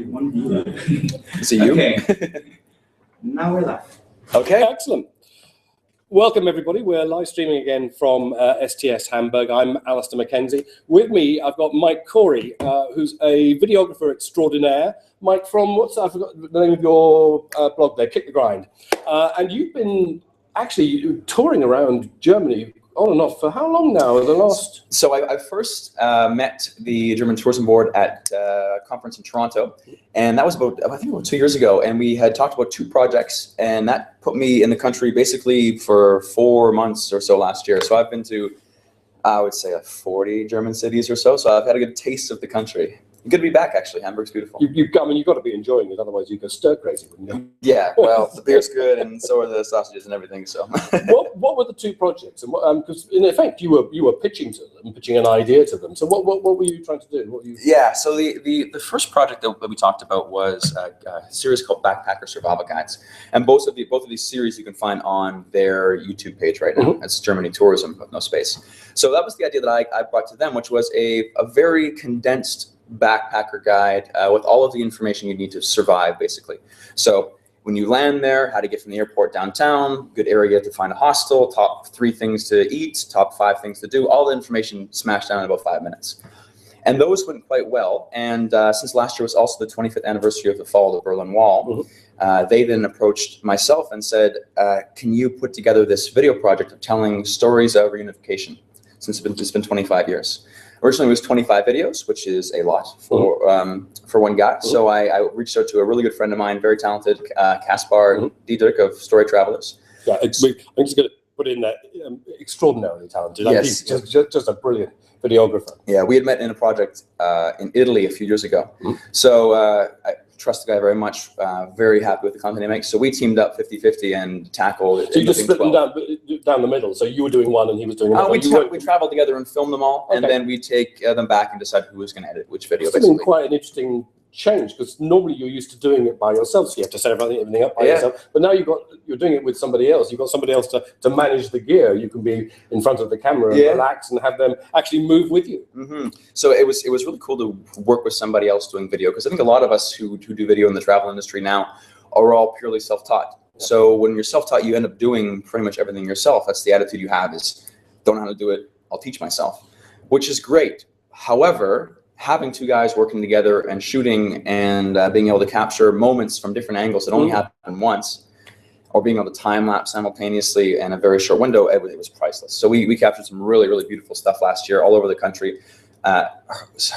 one viewer. Is it you? Okay. Now we're live. Okay. Excellent. Welcome, everybody. We're live streaming again from STS Hamburg. I'm Alistair Mackenzie. With me, I've got Mike Corey, who's a videographer extraordinaire. Mike, from I forgot the name of your blog there, Kick the Grind. And you've been actually touring around Germany on and off for how long now? The last. So I first met the German Tourism Board at a conference in Toronto, and that was about 2 years ago. And we had talked about 2 projects, and that put me in the country basically for 4 months or so last year. So I've been to, I would say, 40 German cities or so. So I've had a good taste of the country. Good to be back, actually. Hamburg's beautiful. You've got to be enjoying it, otherwise you go stir crazy, wouldn't you? Yeah, well, the beer's good, and so are the sausages and everything. So, what were the 2 projects? And because in effect you were pitching to them, pitching an idea to them. So what were you trying to do? What were you... Yeah, so the first project that we talked about was a series called Backpacker Survival Guides, and both of these series you can find on their YouTube page right now. It's Germany Tourism with no space. So that was the idea that I brought to them, which was a very condensed backpacker guide with all of the information you need to survive, basically. So when you land there, how to get from the airport downtown, good area to find a hostel, top 3 things to eat, top 5 things to do, all the information smashed down in about 5 minutes. And those went quite well. And since last year was also the 25th anniversary of the fall of the Berlin Wall, they then approached myself and said, can you put together this video project of telling stories of reunification, since it's been 25 years. Originally, it was 25 videos, which is a lot for one guy. So I reached out to a really good friend of mine, very talented, Caspar, Diederik of Story Travelers. Yeah, I'm just going to put in that extraordinarily talented. Yes. He's just a brilliant videographer. Yeah, we had met in a project in Italy a few years ago. So I trust the guy very much, very happy with the content he makes. So we teamed up 50-50 and tackled it. So you just split them down the middle. So you were doing one and he was doing another. We traveled together and filmed them all, and then we take them back and decide who was going to edit which video. It's been quite an interesting change, because normally you're used to doing it by yourself, so you have to set everything up by yourself. But now you're doing it with somebody else. You've got somebody else to manage the gear. You can be in front of the camera and relax and have them actually move with you. So it was really cool to work with somebody else doing video, because I think a lot of us who do video in the travel industry now are all purely self-taught. So when you're self-taught, you end up doing pretty much everything yourself. That's the attitude you have, is don't know how to do it, I'll teach myself, which is great. However, having 2 guys working together and shooting and being able to capture moments from different angles that only happen once, or being able to time lapse simultaneously in a very short window, it was priceless. So we captured some really, really beautiful stuff last year all over the country.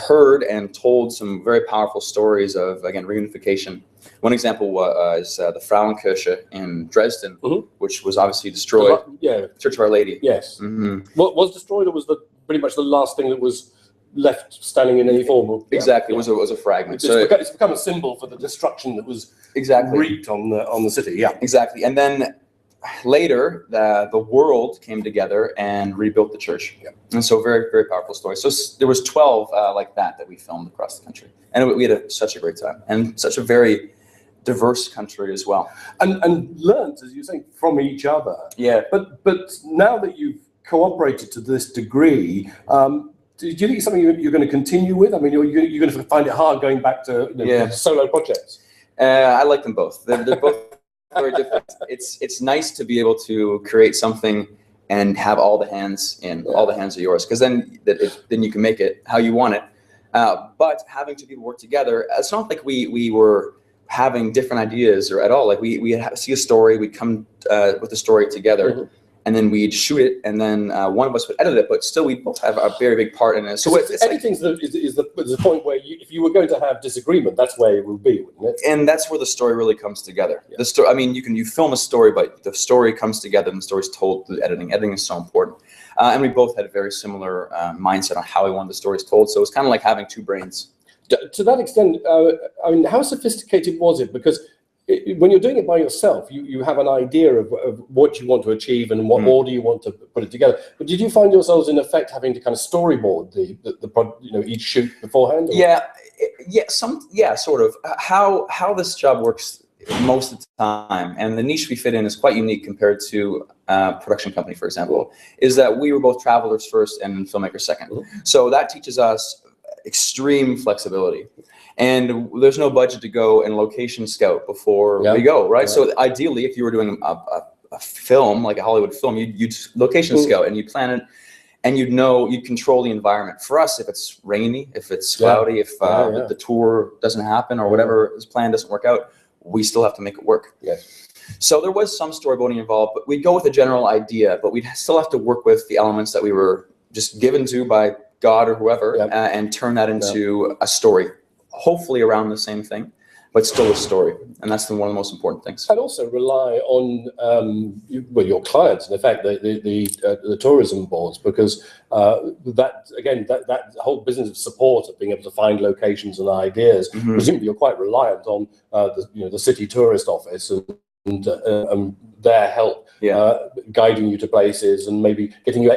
Heard and told some very powerful stories of, again, reunification. One example was the Frauenkirche in Dresden, which was obviously destroyed. Church of Our Lady. Yes. What was destroyed, or was pretty much the last thing that was left standing in any form? Exactly. It was a fragment. It's become a symbol for the destruction that was wreaked on the city. Yeah. Exactly. And then later, the world came together and rebuilt the church. And so very, very powerful story. So there was 12 like that we filmed across the country. And we had such a great time, and such a very diverse country as well. And learned, as you say, from each other. Yeah. But now that you've cooperated to this degree, do you think it's something you're going to continue with? I mean, you're going to find it hard going back to solo projects? I like them both. They're both very different. It's nice to be able to create something and have all the hands in. All the hands are yours, because then you can make it how you want it. But having 2 people work together, it's not like we were having different ideas or at all. Like we see a story, we'd come with the story together. And then we'd shoot it, and then one of us would edit it, but still we both have a very big part in it. So editing is the point where if you were going to have disagreement, that's where it would be, wouldn't it? And that's where the story really comes together. The story, I mean, you film a story, but the story comes together and the story's told through editing. Editing is so important. And we both had a very similar mindset on how we wanted the stories told. So it's kind of like having 2 brains. To that extent, I mean, how sophisticated was it? Because when you're doing it by yourself, you have an idea of what you want to achieve and in what order you want to put it together. But did you find yourselves in effect having to kind of storyboard each shoot beforehand? Or? Sort of. How this job works most of the time, and the niche we fit in is quite unique compared to a production company, for example, is that we were both travelers first and filmmakers second. So that teaches us extreme flexibility. And there's no budget to go and location scout before we go, right? So ideally, if you were doing a film, like a Hollywood film, you'd location scout and you plan it, and you'd control the environment. For us, if it's rainy, if it's cloudy, if the tour doesn't happen or whatever is planned doesn't work out, we still have to make it work. Yes. So there was some storyboarding involved, but we'd go with a general idea, but we'd still have to work with the elements that we were just given to by God or whoever, and turn that into a story, hopefully around the same thing, but still a story. And that's one of the most important things. And also rely on your clients, in effect, the tourism boards, because that whole business of support of being able to find locations and ideas, presumably you're quite reliant on the city tourist office and their help guiding you to places and maybe getting you.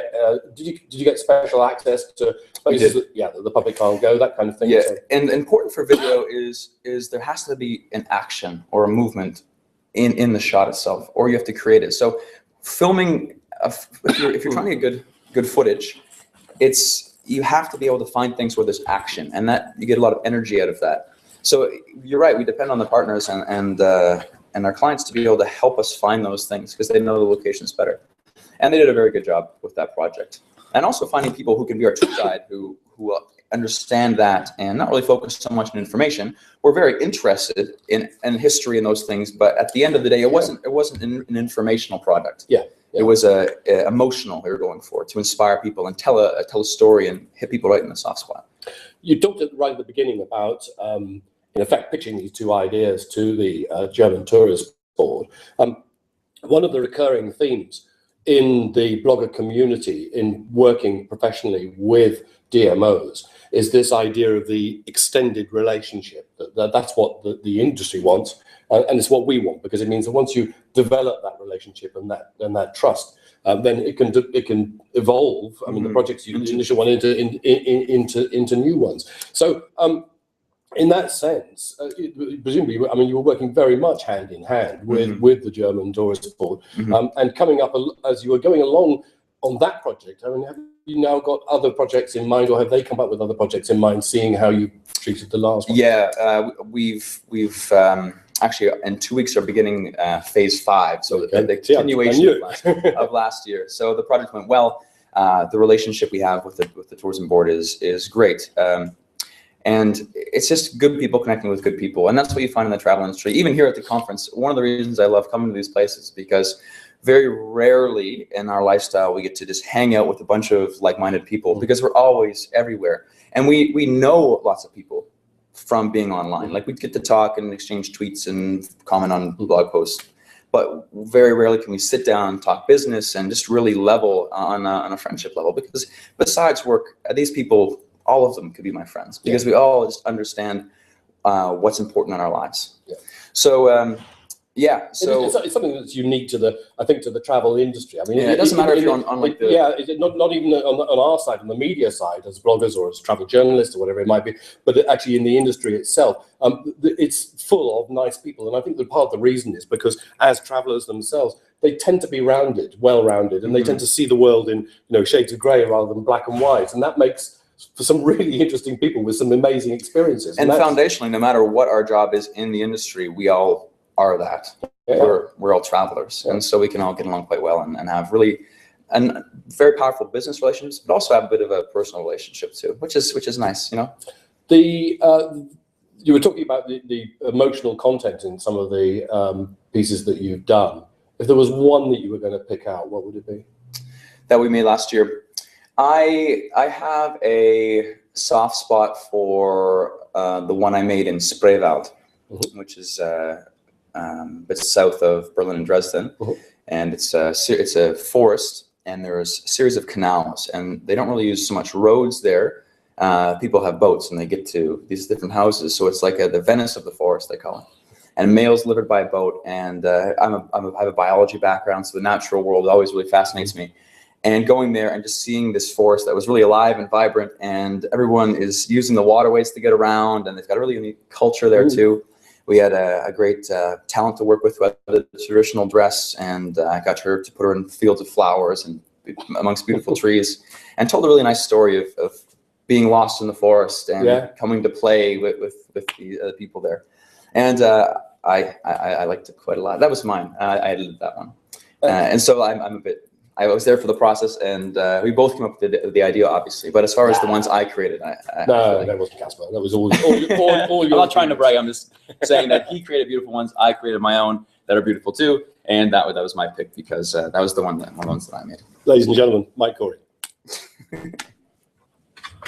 Did you get special access to places that the public can't go, that kind of thing? Yeah, and important for video is there has to be an action or a movement in the shot itself, or you have to create it. So filming, if you're trying to get good footage, you have to be able to find things where there's action, and that you get a lot of energy out of that. So you're right, we depend on the partners and our clients to be able to help us find those things because they know the locations better. And they did a very good job with that project. And also finding people who can be our tour guide, who understand that and not really focus so much on information. We're very interested in history and those things, but at the end of the day, it wasn't an informational product. It was a emotional we were going for, to inspire people and tell a story and hit people right in the soft spot. You talked right at the beginning about in effect, pitching these two ideas to the German Tourist Board. One of the recurring themes in the blogger community in working professionally with DMOs is this idea of the extended relationship. That's what the industry wants, and it's what we want, because it means that once you develop that relationship and that trust, then it can evolve. I mean, the projects you initially want into new ones. So. In that sense, presumably, I mean, you were working very much hand in hand with the German Tourist Board, and coming up as you were going along on that project. I mean, have you now got other projects in mind, or have they come up with other projects in mind, seeing how you treated the last one? Yeah, we've actually in 2 weeks are beginning phase 5, so the continuation of last year. So the project went well. The relationship we have with the tourism board is great. And it's just good people connecting with good people. And that's what you find in the travel industry. Even here at the conference, one of the reasons I love coming to these places, because very rarely in our lifestyle, we get to just hang out with a bunch of like-minded people, because we're always everywhere. And we know lots of people from being online. Like, we get to talk and exchange tweets and comment on blog posts. But very rarely can we sit down and talk business and just really level on a friendship level. Because besides work, these people, all of them could be my friends, because we all just understand what's important in our lives. So it's something that's unique to the travel industry. I mean, it doesn't matter if you're on like not even on our side, on the media side, as bloggers or as travel journalists or whatever it might be, but actually in the industry itself, it's full of nice people. And I think that part of the reason is because as travelers themselves, they tend to be well-rounded, and they tend to see the world in shades of grey rather than black and white, and that makes for some really interesting people with some amazing experiences. And foundationally, no matter what our job is in the industry, we all are that. We're all travelers, and so we can all get along quite well and have really very powerful business relationships, but also have a bit of a personal relationship too, which is nice, You were talking about the emotional content in some of the pieces that you've done. If there was one that you were going to pick out, what would it be? That we made last year. I have a soft spot for the one I made in Spreewald, which is bit south of Berlin and Dresden, and it's a forest, and there's a series of canals, and they don't really use so much roads there. People have boats, and they get to these different houses, so it's like the Venice of the forest, they call it. And mail's delivered by boat, and I have a biology background, so the natural world always really fascinates me. And going there and just seeing this forest that was really alive and vibrant, and everyone is using the waterways to get around, and they've got a really unique culture there too. We had a great talent to work with who had the traditional dress, and I got her to put her in fields of flowers and amongst beautiful trees, and told a really nice story of being lost in the forest and Yeah. coming to play with the other people there. And I liked it quite a lot. That was mine. I edited that one. And so I was there for the process, and we both came up with the idea, obviously. But as far as the ones I created, That wasn't Caspar. That was all I'm not trying to brag. I'm just saying that he created beautiful ones. I created my own that are beautiful too, and that was my pick because that was one of the ones that I made. Ladies and gentlemen, Mike Corey.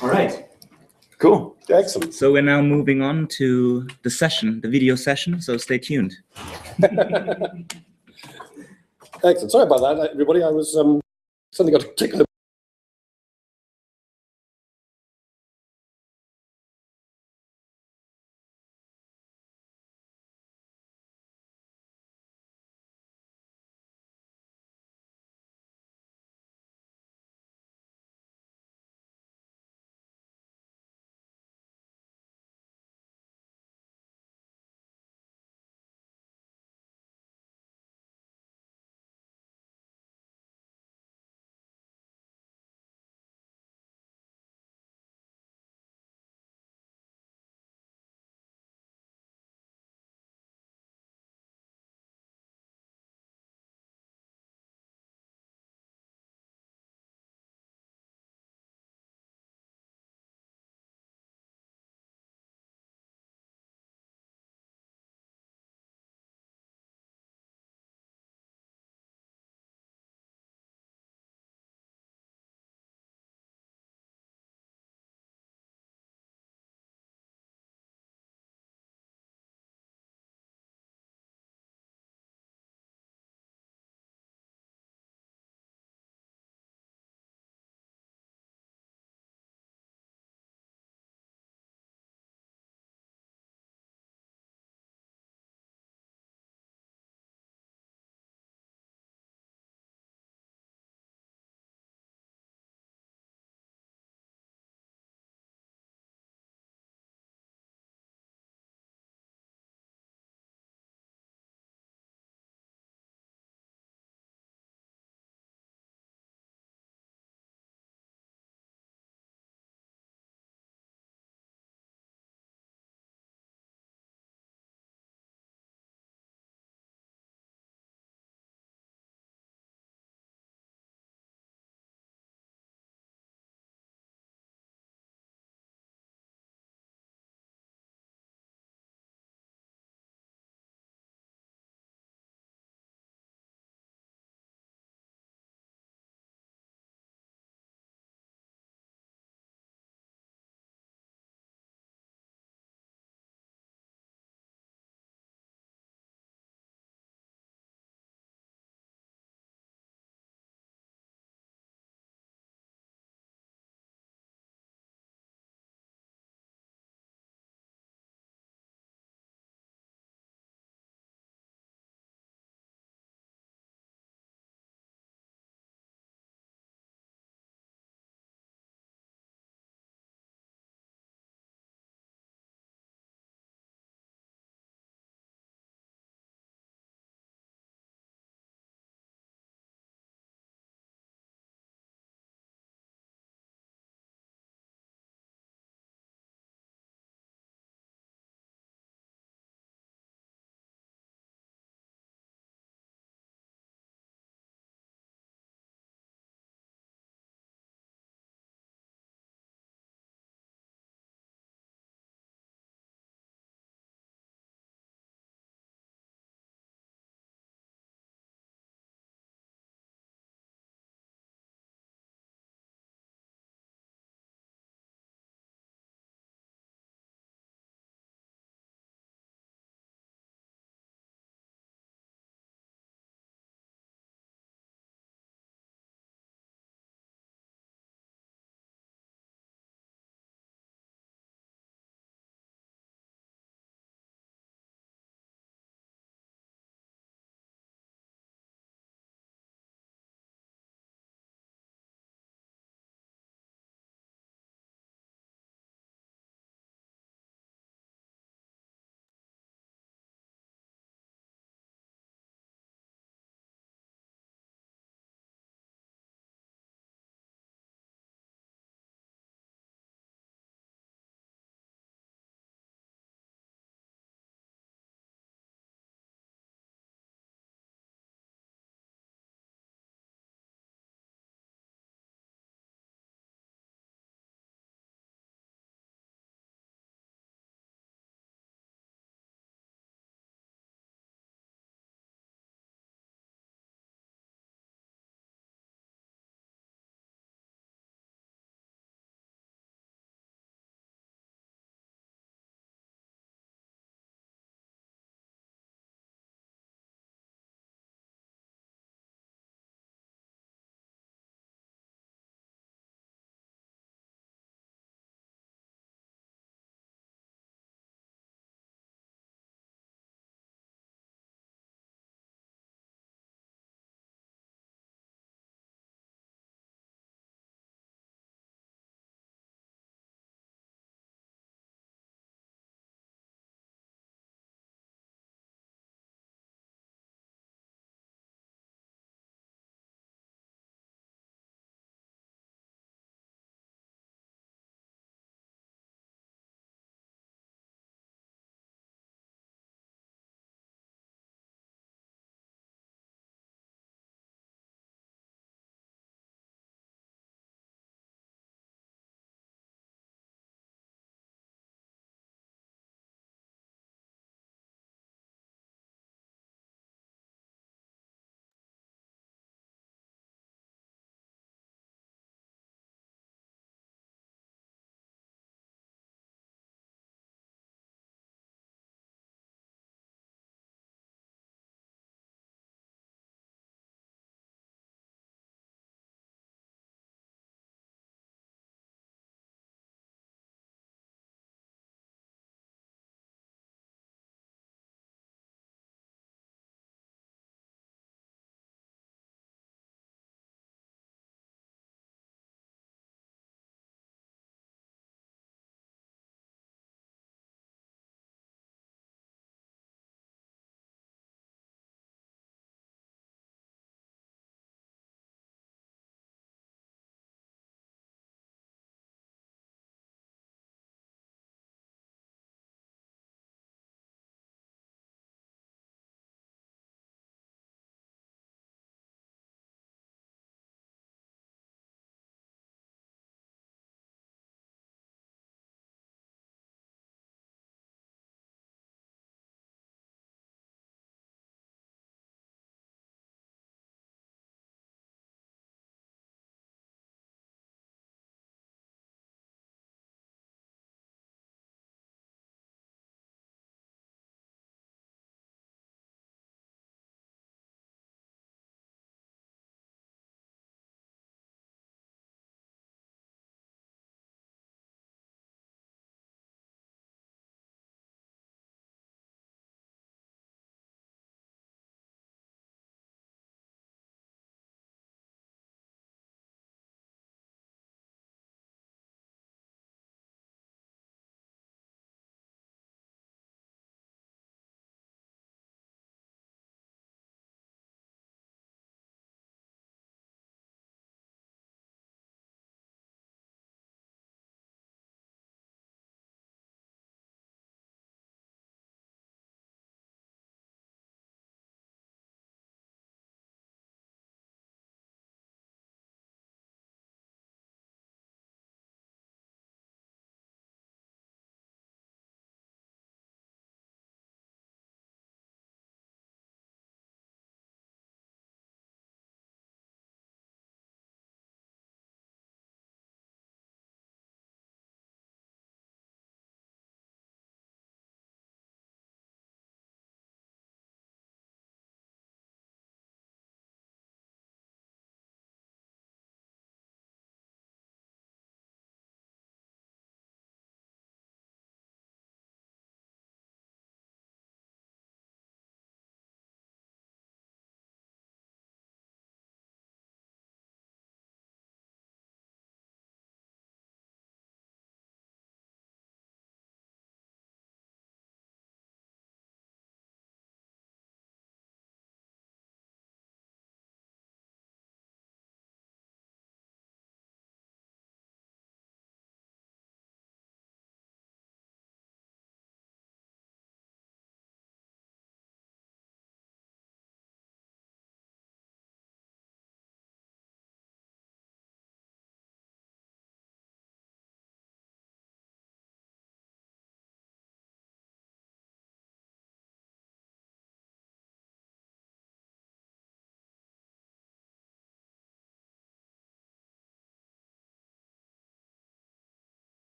All right. Cool. Excellent. So we're now moving on to the session, the video session. So stay tuned. Excellent. Sorry about that, everybody. I was suddenly got a tickle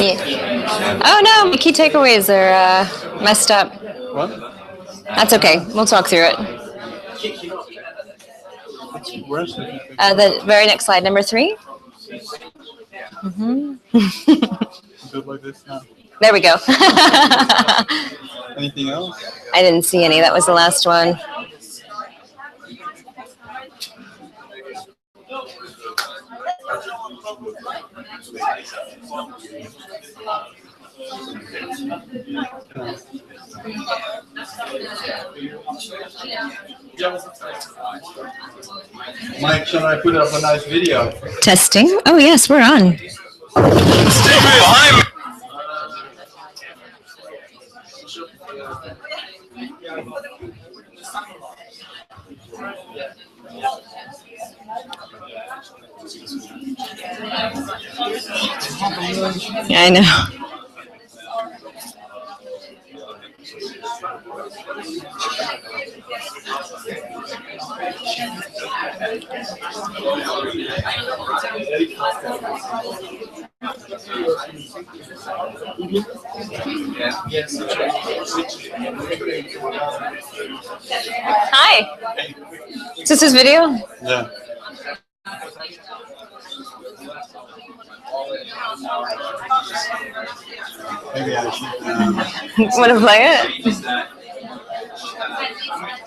Yeah. Oh no, my key takeaways are messed up. What? That's okay. We'll talk through it. Where's the The very next slide, number 3. do it like this now? There we go. Anything else? I didn't see any. That was the last one. Mike, shall I put up a nice video? Testing. Oh yes, we're on. Yeah, I know. Hi. Is this his video? Yeah. Maybe I should. Want to play it?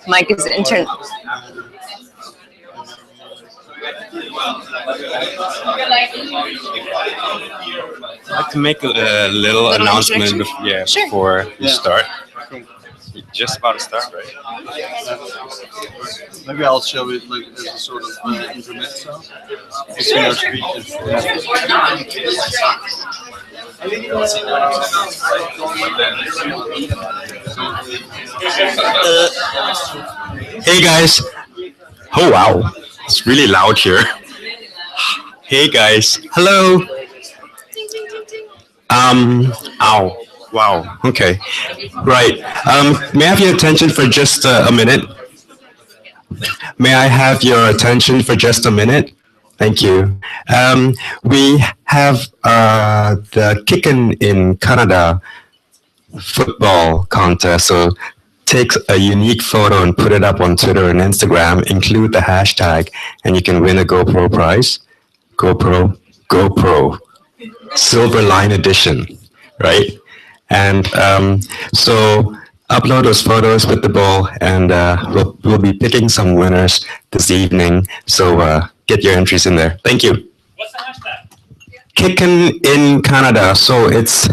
Mike is intern. I'd like to make a little announcement before you start. You're just about to start, right? Maybe I'll show it like as a sort of intermezzo. Between our speeches. Hey guys. Oh wow, it's really loud here. Hey guys. Hello. Ow. Wow. Okay. Right. May I have your attention for just a minute? May I have your attention for just a minute? Thank you. We have the Kickin' in Canada football contest. So take a unique photo and put it up on Twitter and Instagram. Include the hashtag, and you can win a GoPro prize. GoPro, Silver Line Edition, right? And so upload those photos with the ball, and we'll be picking some winners this evening. So get your entries in there. Thank you. What's the hashtag? Kicking in Canada. So it's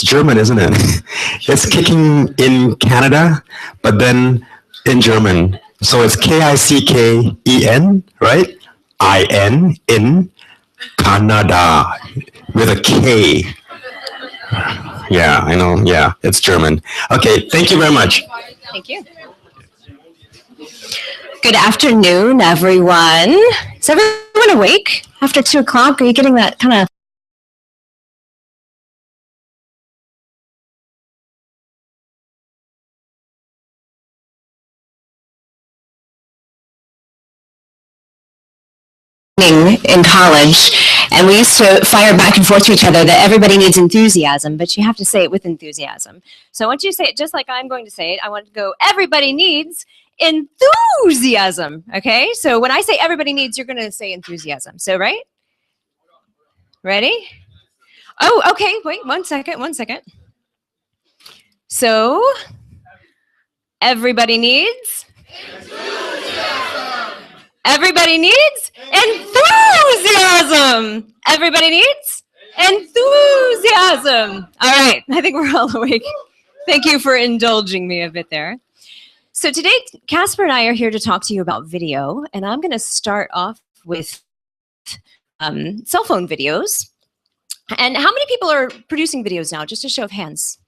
German, isn't it? It's kicking in Canada, but then in German. So it's KICKEN, right? IN in Canada with a K. Yeah, I know. Yeah, it's German. Okay, thank you very much. Thank you. Good afternoon, everyone. Is everyone awake after 2 o'clock? Are you getting that kind of in college, and we used to fire back and forth to each other that everybody needs enthusiasm, but you have to say it with enthusiasm. So I want you to say it just like I'm going to say it. I want to go, everybody needs enthusiasm. Okay, so when I say everybody needs, you're going to say enthusiasm. So right? Ready? Oh, okay, wait, one second. So everybody needs Everybody needs enthusiasm. Everybody needs enthusiasm. All right, I think we're all awake. Thank you for indulging me a bit there. So today, Caspar and I are here to talk to you about video, and I'm going to start off with cell phone videos. And how many people are producing videos now? Just a show of hands.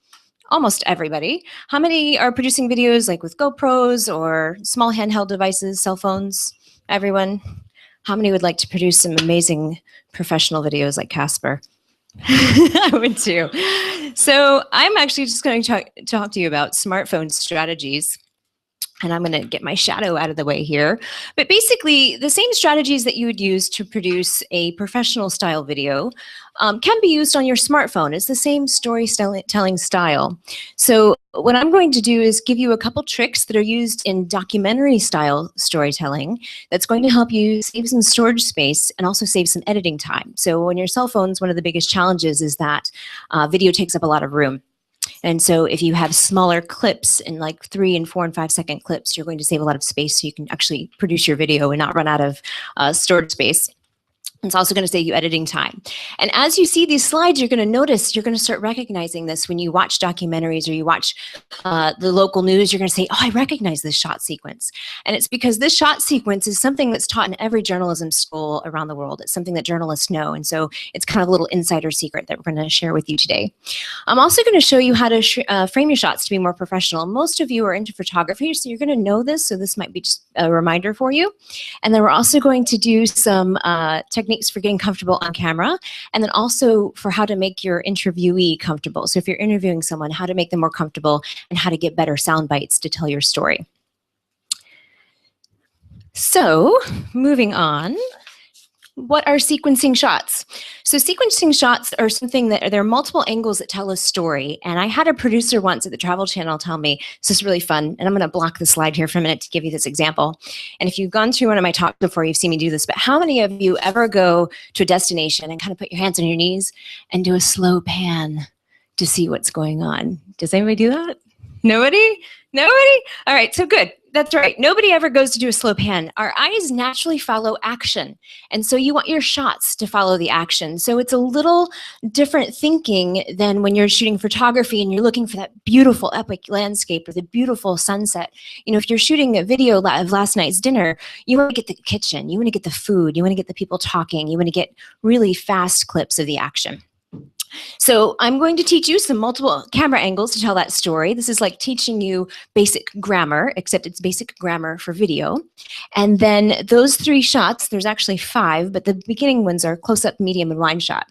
Almost everybody. How many are producing videos like with GoPros or small handheld devices, cell phones? Everyone? How many would like to produce some amazing professional videos like Caspar? I would too. So I'm actually just going to talk to you about smartphone strategies. And I'm going to get my shadow out of the way here. But basically, the same strategies that you would use to produce a professional style video can be used on your smartphone. It's the same storytelling style. So what I'm going to do is give you a couple tricks that are used in documentary style storytelling that's going to help you save some storage space and also save some editing time. So on your cell phones, one of the biggest challenges is that video takes up a lot of room. And so if you have smaller clips in like 3 and 4 and 5 second clips, you're going to save a lot of space so you can actually produce your video and not run out of storage space. It's also going to save you editing time. And as you see these slides, you're going to notice, you're going to start recognizing this when you watch documentaries or you watch the local news. You're going to say, oh, I recognize this shot sequence. And it's because this shot sequence is something that's taught in every journalism school around the world. It's something that journalists know. And so it's kind of a little insider secret that we're going to share with you today. I'm also going to show you how to frame your shots to be more professional. Most of you are into photography, so you're going to know this. So this might be just a reminder for you. And then we're also going to do some techniques for getting comfortable on camera, and then also for how to make your interviewee comfortable. So if you're interviewing someone, how to make them more comfortable and how to get better sound bites to tell your story. So moving on. What are sequencing shots? So sequencing shots are something that there are multiple angles that tell a story. And I had a producer once at the Travel Channel tell me, this is really fun. And I'm going to block the slide here for a minute to give you this example. And if you've gone through one of my talks before, you've seen me do this. But how many of you ever go to a destination and kind of put your hands on your knees and do a slow pan to see what's going on? Does anybody do that? Nobody? Nobody? All right, so good. That's right. Nobody ever goes to do a slow pan. Our eyes naturally follow action. And so you want your shots to follow the action. So it's a little different thinking than when you're shooting photography and you're looking for that beautiful epic landscape or the beautiful sunset. You know, if you're shooting a video of last night's dinner, you want to get the kitchen, you want to get the food, you want to get the people talking, you want to get really fast clips of the action. So I'm going to teach you some multiple camera angles to tell that story. This is like teaching you basic grammar, except it's basic grammar for video. And then those 3 shots, there's actually 5, but the beginning ones are close-up, medium, and wide shot.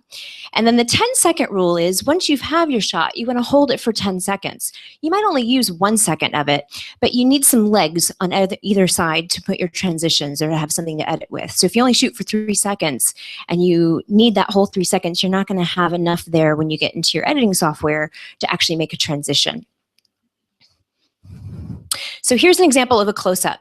And then the 10-second rule is once you have your shot, you want to hold it for 10 seconds. You might only use 1 second of it, but you need some legs on either side to put your transitions or to have something to edit with. So if you only shoot for 3 seconds and you need that whole 3 seconds, you're not going to have enough there when you get into your editing software to actually make a transition. So here's an example of a close-up.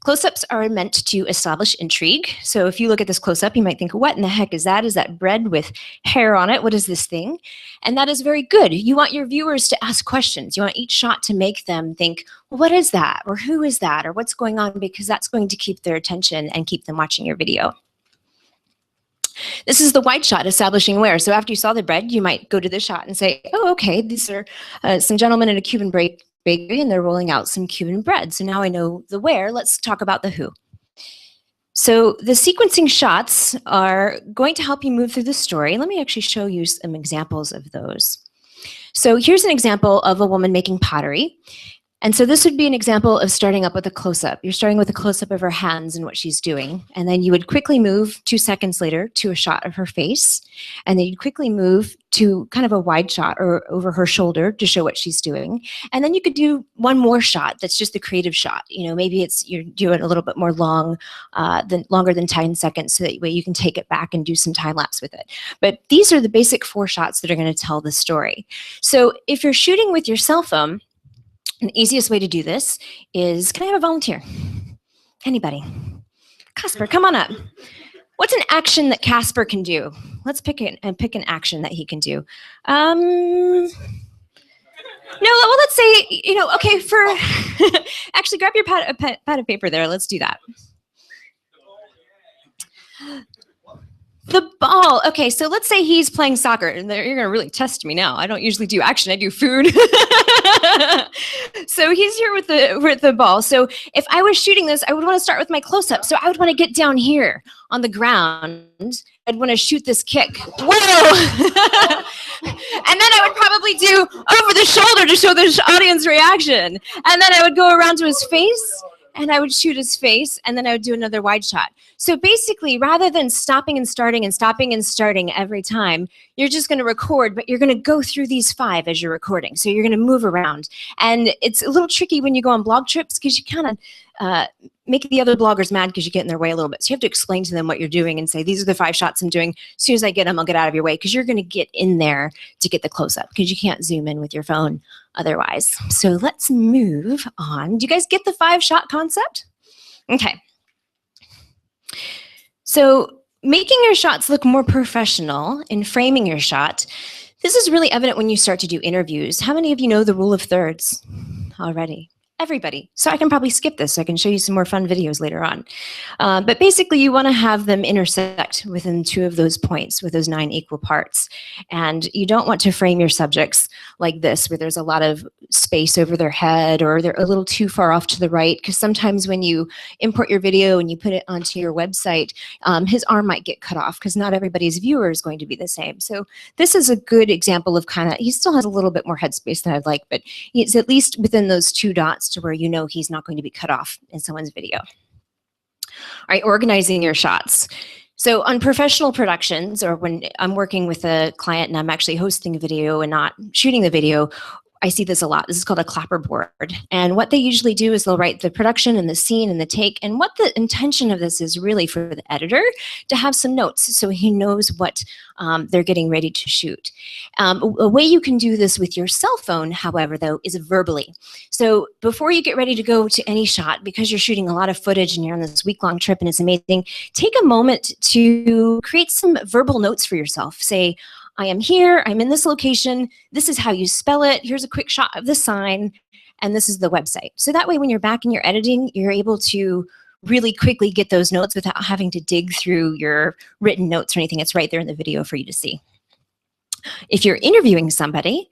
Close-ups are meant to establish intrigue. So if you look at this close-up, you might think, what in the heck is that? Is that bread with hair on it? What is this thing? And that is very good. You want your viewers to ask questions. You want each shot to make them think, well, what is that? Or who is that? Or what's going on? Because that's going to keep their attention and keep them watching your video. This is the wide shot establishing where. So after you saw the bread, you might go to this shot and say, oh, okay, these are some gentlemen in a Cuban bakery and they're rolling out some Cuban bread. So now I know the where. Let's talk about the who. So the sequencing shots are going to help you move through the story. Let me actually show you some examples of those. So here's an example of a woman making pottery. And so this would be an example of starting up with a close-up. You're starting with a close-up of her hands and what she's doing. And then you would quickly move 2 seconds later to a shot of her face. And then you'd quickly move to kind of a wide shot or over her shoulder to show what she's doing. And then you could do one more shot that's just the creative shot. You know, maybe it's you're doing a little bit more longer than 10 seconds so that way you can take it back and do some time lapse with it. But these are the basic 4 shots that are going to tell the story. So if you're shooting with your cell phone, the easiest way to do this is, can I have a volunteer? Anybody? Caspar, come on up. What's an action that Caspar can do? Let's pick an action that he can do. No, well, let's say, you know, okay, for, actually grab your pad of paper there. Let's do that. The ball. Okay, so let's say he's playing soccer. And you're going to really test me now. I don't usually do action. I do food. So he's here with the ball. So if I was shooting this, I would want to start with my close-up. So I would want to get down here on the ground. I'd want to shoot this kick. Whoa! And then I would probably do over the shoulder to show the audience reaction. And then I would go around to his face. and I would shoot his face, and then I would do another wide shot. So basically, rather than stopping and starting and stopping and starting every time, you're just going to record, but you're going to go through these 5 as you're recording. So you're going to move around. And it's a little tricky when you go on blog trips because you kind of make the other bloggers mad because you get in their way a little bit. So you have to explain to them what you're doing and say, these are the 5 shots I'm doing. As soon as I get them, I'll get out of your way, because you're going to get in there to get the close-up because you can't zoom in with your phone otherwise. So let's move on. Do you guys get the 5-shot concept? Okay. So making your shots look more professional in framing your shot, this is really evident when you start to do interviews. How many of you know the rule of thirds already? Everybody. So I can probably skip this. So I can show you some more fun videos later on. But basically, you want to have them intersect within 2 of those points with those 9 equal parts. And you don't want to frame your subjects like this, where there's a lot of space over their head or they're a little too far off to the right. Because sometimes when you import your video and you put it onto your website, his arm might get cut off because not everybody's viewer is going to be the same. So this is a good example of kind of, he still has a little bit more headspace than I'd like, but he's at least within those 2 dots to where you know he's not going to be cut off in someone's video. All right, organizing your shots. So on professional productions, or when I'm working with a client and I'm actually hosting a video and not shooting the video, I see this a lot. This is called a clapper board. And what they usually do is they'll write the production and the scene and the take. And what the intention of this is really for the editor to have some notes so he knows what they're getting ready to shoot. A way you can do this with your cell phone, however, though, is verbally. So before you get ready to go to any shot, because you're shooting a lot of footage and you're on this week-long trip and it's amazing, take a moment to create some verbal notes for yourself. Say, I am here, I'm in this location, this is how you spell it, here's a quick shot of the sign, and this is the website. So that way when you're back in your editing, you're able to really quickly get those notes without having to dig through your written notes or anything. It's right there in the video for you to see. If you're interviewing somebody,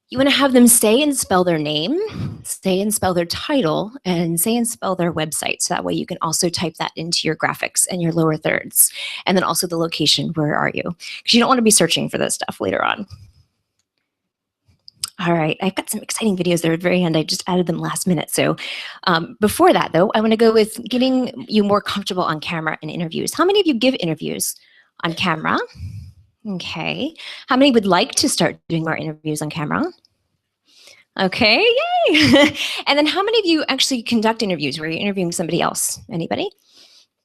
you want to have them say and spell their name, say and spell their title, and say and spell their website. So that way you can also type that into your graphics and your lower thirds. And then also the location, where are you? Because you don't want to be searching for this stuff later on. All right, I've got some exciting videos there at the very end. I just added them last minute. So before that, though, I want to go with getting you more comfortable on camera in interviews. How many of you give interviews on camera? Okay. How many would like to start doing more interviews on camera? Okay, yay! And then how many of you actually conduct interviews where you're interviewing somebody else? Anybody?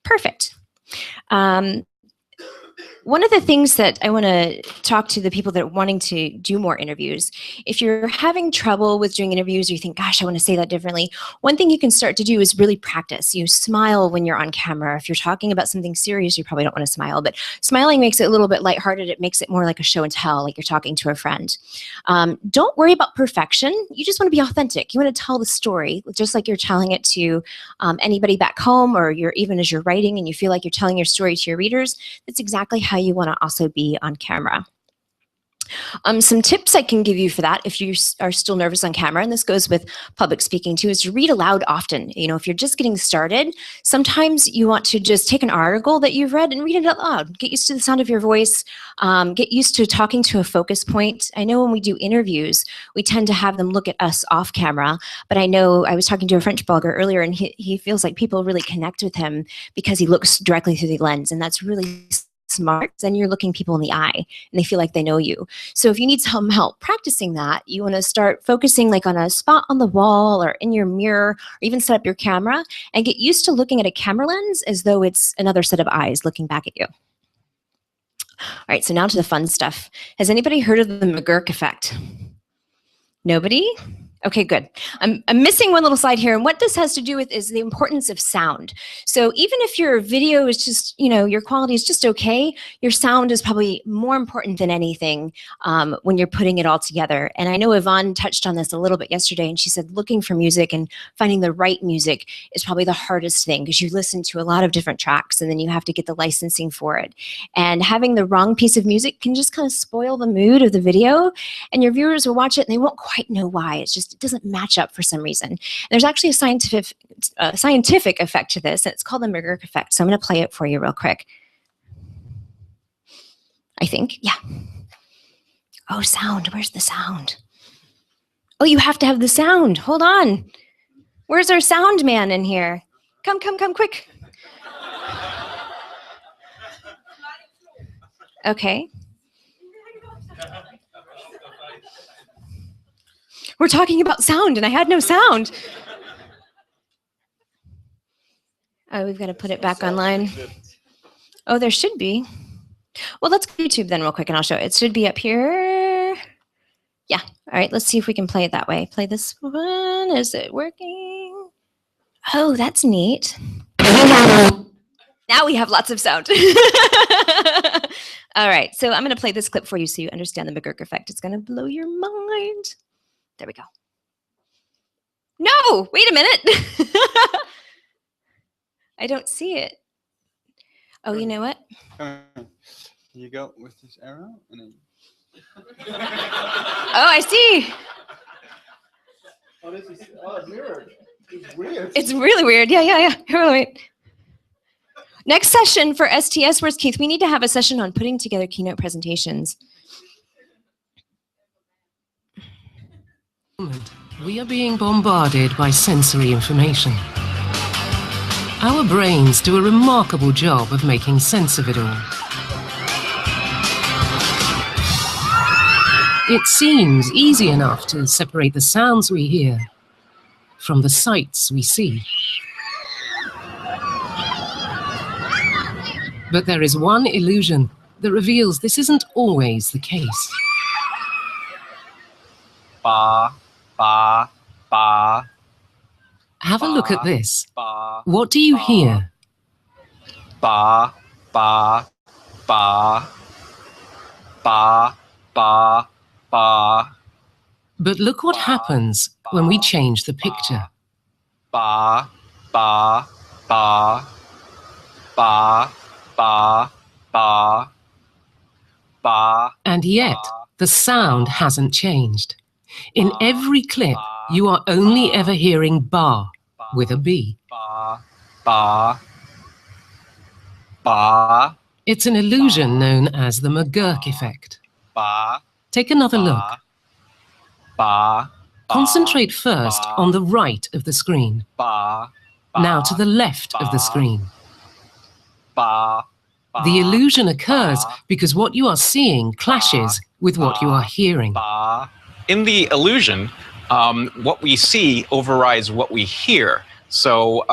Perfect. One of the things that I want to talk to the people that are wanting to do more interviews, if you're having trouble with doing interviews or you think, gosh, I want to say that differently, one thing you can start to do is really practice. You smile when you're on camera. If you're talking about something serious, you probably don't want to smile, but smiling makes it a little bit lighthearted. It makes it more like a show and tell, like you're talking to a friend. Don't worry about perfection. You just want to be authentic. You want to tell the story, just like you're telling it to anybody back home, or even as you're writing and you feel like you're telling your story to your readers. That's exactly how you want to also be on camera. Some tips I can give you for that if you are still nervous on camera, and this goes with public speaking too, is to read aloud often. You know, if you're just getting started, sometimes you want to just take an article that you've read and read it out loud. Get used to the sound of your voice. Get used to talking to a focus point. I know when we do interviews, we tend to have them look at us off camera, but I know I was talking to a French blogger earlier, and he feels like people really connect with him because he looks directly through the lens, and that's really smart. Then you're looking people in the eye and they feel like they know you. So if you need some help practicing that, you want to start focusing like on a spot on the wall or in your mirror, or even set up your camera and get used to looking at a camera lens as though it's another set of eyes looking back at you. All right, so now to the fun stuff. Has anybody heard of the McGurk effect? Nobody? Okay, good. I'm missing one little slide here, and what this has to do with is the importance of sound. So even if your video is just, you know, your quality is just okay, your sound is probably more important than anything when you're putting it all together. And I know Yvonne touched on this a little bit yesterday, and she said looking for music and finding the right music is probably the hardest thing, because you listen to a lot of different tracks and then you have to get the licensing for it. And having the wrong piece of music can just kind of spoil the mood of the video, and your viewers will watch it and they won't quite know why. It's just, it doesn't match up for some reason. And there's actually a scientific effect to this, and it's called the McGurk effect. So I'm going to play it for you real quick. I think, yeah. Oh, sound, where's the sound? Oh, you have to have the sound, hold on. Where's our sound man in here? Come, quick. Okay. We're talking about sound, and I had no sound. Oh, we've got to put it back online. Oh, there should be. Well, let's go to YouTube then real quick, and I'll show it. It should be up here. Yeah. All right, let's see if we can play it that way. Play this one. Is it working? Oh, that's neat. Now we have lots of sound. All right, so I'm going to play this clip for you so you understand the McGurk effect. It's going to blow your mind. There we go. No, wait a minute. I don't see it. Oh, you know what? You go with this arrow and then. Oh, I see. Oh, this is it's mirrored. It's weird. It's really weird. Yeah. Here, wait. Next session for STS, where's Keith? We need to have a session on putting together keynote presentations. We are being bombarded by sensory information. Our brains do a remarkable job of making sense of it all. It seems easy enough to separate the sounds we hear from the sights we see. But there is one illusion that reveals this isn't always the case. Ba, ba, ba. Have a look at this. What do you hear? Ba, ba, ba. Ba, ba, ba. But look what happens when we change the picture. Ba, ba, ba. Ba, ba, ba. Ba. And yet, the sound hasn't changed. In every clip, you are only ever hearing ba with a B. Ba, ba, ba. It's an illusion known as the McGurk effect. Ba, Take another look. ba. Concentrate first on the right of the screen. Ba, Now to the left of the screen. ba. The illusion occurs because what you are seeing clashes with what you are hearing. Ba. In the illusion, what we see overrides what we hear. So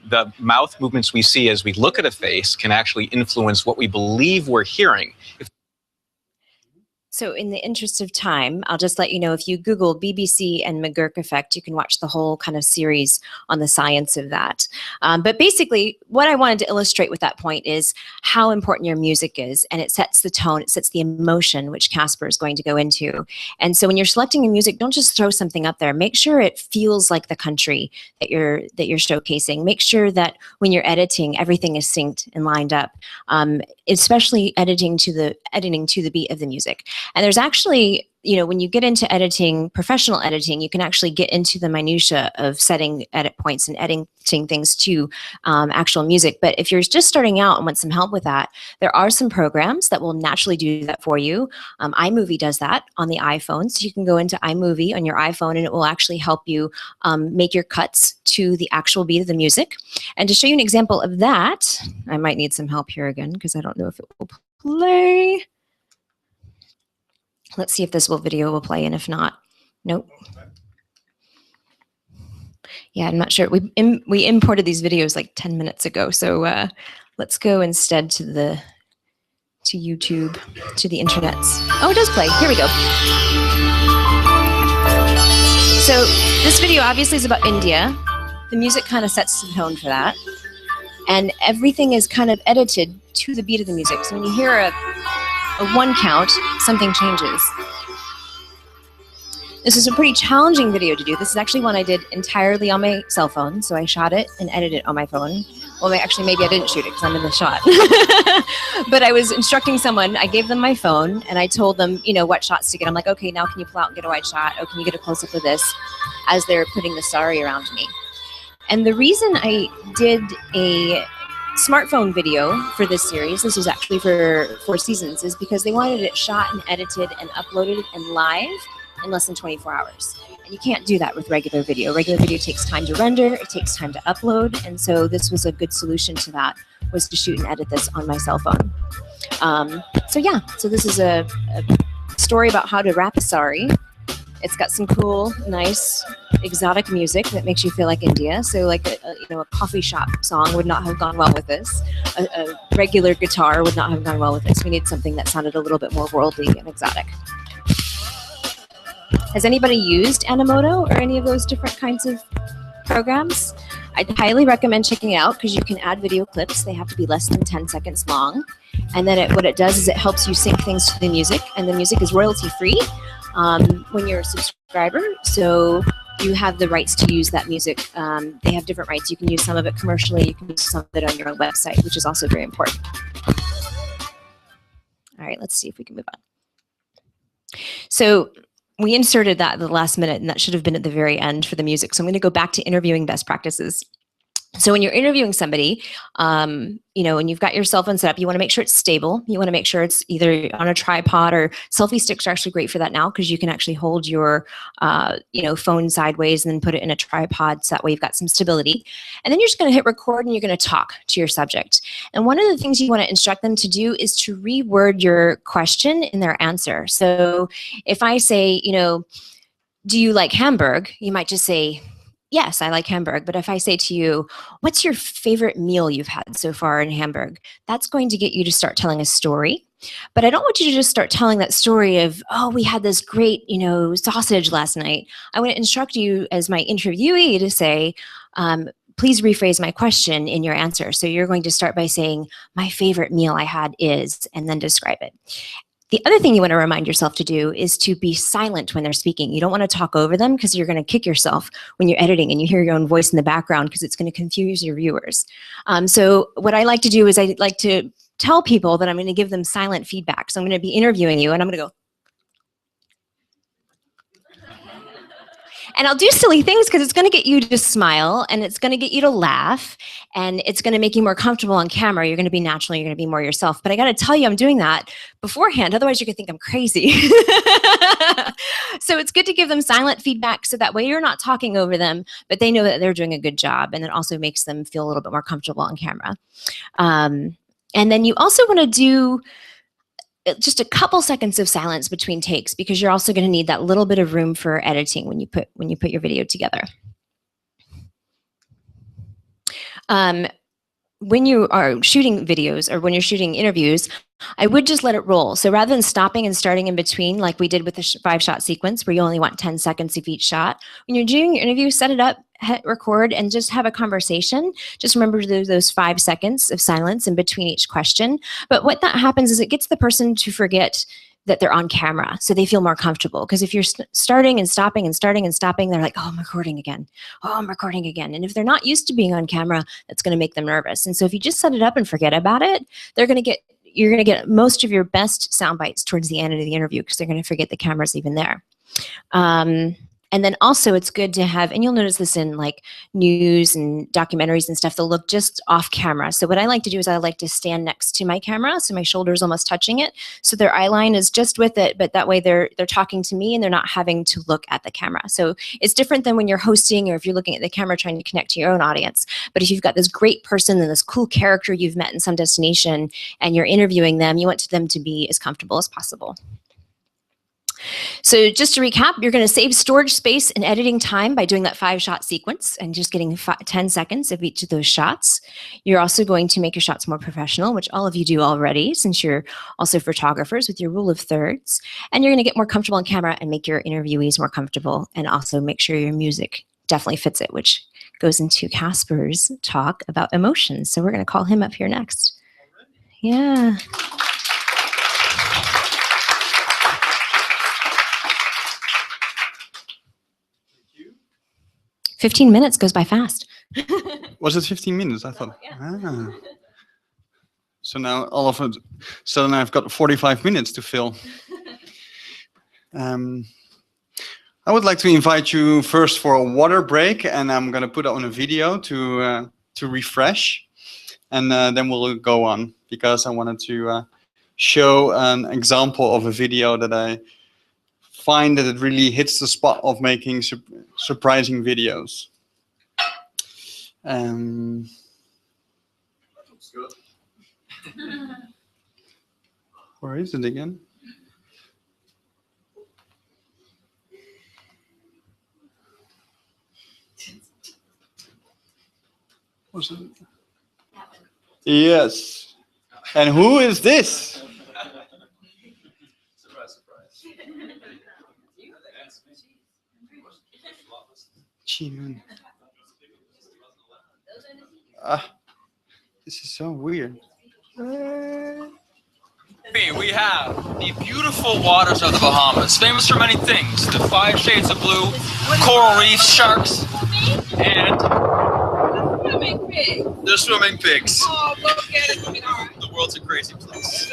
the mouth movements we see as we look at a face can actually influence what we believe we're hearing. So in the interest of time, I'll just let you know, if you Google BBC and McGurk effect, you can watch the whole kind of series on the science of that. But basically, what I wanted to illustrate with that point is how important your music is. And it sets the tone, it sets the emotion, which Caspar is going to go into. And so when you're selecting your music, don't just throw something up there. Make sure it feels like the country that you're showcasing. Make sure that when you're editing, everything is synced and lined up, especially editing to the beat of the music. And there's actually, you know, when you get into editing, professional editing, you can actually get into the minutia of setting edit points and editing things to actual music. But if you're just starting out and want some help with that, there are some programs that will naturally do that for you. iMovie does that on the iPhone. So you can go into iMovie on your iPhone and it will actually help you make your cuts to the actual beat of the music. And to show you an example of that, I might need some help here again because I don't know if it will play. Let's see if this video will play, and if not, nope. Yeah, I'm not sure. We imported these videos like 10 minutes ago, so let's go instead to YouTube, to the internets. Oh, it does play. Here we go. So this video obviously is about India. The music kind of sets the tone for that, and everything is kind of edited to the beat of the music. So when you hear a one count, something changes. This is a pretty challenging video to do. This is actually one I did entirely on my cell phone. So I shot it and edited it on my phone. Well, actually, maybe I didn't shoot it because I'm in the shot. But I was instructing someone. I gave them my phone and I told them, you know, what shots to get. I'm like, okay, now can you pull out and get a wide shot? Oh, can you get a close-up of this? As they're putting the sari around me. And the reason I did a smartphone video for this series, this was actually for 4 seasons, is because they wanted it shot and edited and uploaded and live in less than 24 hours. And you can't do that with regular video. Regular video takes time to render, it takes time to upload, and so this was a good solution to that, was to shoot and edit this on my cell phone. So this is a story about how to wrap a sari. It's got some cool, nice, exotic music that makes you feel like India. So like a coffee shop song would not have gone well with this. A regular guitar would not have gone well with this. We need something that sounded a little bit more worldly and exotic. Has anybody used Animoto or any of those different kinds of programs? I'd highly recommend checking it out because you can add video clips. They have to be less than 10 seconds long. And then what it does is it helps you sync things to the music, and the music is royalty free when you're a subscriber. So you have the rights to use that music. They have different rights. You can use some of it commercially. You can use some of it on your own website, which is also very important. All right, let's see if we can move on. So we inserted that at the last minute, and that should have been at the very end for the music. So I'm going to go back to interviewing best practices. So when you're interviewing somebody, and you've got your cell phone set up, you want to make sure it's stable. You want to make sure it's either on a tripod, or selfie sticks are actually great for that now because you can actually hold your, phone sideways and then put it in a tripod. So that way you've got some stability. And then you're just going to hit record and you're going to talk to your subject. And one of the things you want to instruct them to do is to reword your question in their answer. So if I say, do you like Hamburg? You might just say, yes, I like Hamburg. But if I say to you, what's your favorite meal you've had so far in Hamburg? That's going to get you to start telling a story. But I don't want you to just start telling that story of, oh, we had this great, sausage last night. I want to instruct you as my interviewee to say, please rephrase my question in your answer. So you're going to start by saying, my favorite meal I had is, and then describe it. The other thing you want to remind yourself to do is to be silent when they're speaking. You don't want to talk over them because you're going to kick yourself when you're editing and you hear your own voice in the background because it's going to confuse your viewers. So what I like to do is I like to tell people that I'm going to give them silent feedback. So I'm going to be interviewing you and I'm going to go, and I'll do silly things because it's going to get you to smile and it's going to get you to laugh and it's going to make you more comfortable on camera. You're going to be natural. You're going to be more yourself. But I got to tell you, I'm doing that beforehand. Otherwise, you're going to think I'm crazy. So it's good to give them silent feedback so that way you're not talking over them, but they know that they're doing a good job. And it also makes them feel a little bit more comfortable on camera. And then you also want to do just a couple seconds of silence between takes because you're also going to need that little bit of room for editing when you put your video together. When you are shooting videos or when you're shooting interviews, I would just let it roll. So rather than stopping and starting in between like we did with the 5-shot sequence where you only want 10 seconds of each shot, when you're doing your interview, set it up, hit record, and just have a conversation. Just remember to do those 5 seconds of silence in between each question. But what that happens is it gets the person to forget that they're on camera, so they feel more comfortable. Because if you're starting and stopping and starting and stopping, they're like, oh, I'm recording again. Oh, I'm recording again. And if they're not used to being on camera, that's going to make them nervous. And so if you just set it up and forget about it, you're going to get most of your best sound bites towards the end of the interview because they're going to forget the camera's even there. And then also it's good to have, and you'll notice this in like news and documentaries and stuff, they'll look just off camera. So what I like to do is I like to stand next to my camera so my shoulder's almost touching it. So their eye line is just with it, but that way they're talking to me and they're not having to look at the camera. So it's different than when you're hosting or if you're looking at the camera trying to connect to your own audience. But if you've got this great person and this cool character you've met in some destination and you're interviewing them, you want them to be as comfortable as possible. So just to recap, you're going to save storage space and editing time by doing that 5-shot sequence and just getting 10 seconds of each of those shots. You're also going to make your shots more professional, which all of you do already since you're also photographers with your rule of thirds. And you're going to get more comfortable on camera and make your interviewees more comfortable and also make sure your music definitely fits it, which goes into Caspar's talk about emotions. So we're going to call him up here next. Yeah. 15 minutes goes by fast. Was it 15 minutes? I thought. Yeah. Ah. So now all of a sudden I've got 45 minutes to fill. I would like to invite you first for a water break, and I'm going to put on a video to refresh, and then we'll go on because I wanted to show an example of a video that I find that it really hits the spot of making surprising videos. Where is it again? Was it? Yes. And who is this? Surprise, surprise. Gee, man. This is so weird. We have the beautiful waters of the Bahamas, famous for many things: the 5 shades of blue, coral reefs, sharks, and the swimming pigs. Oh, look at it. The world's a crazy place.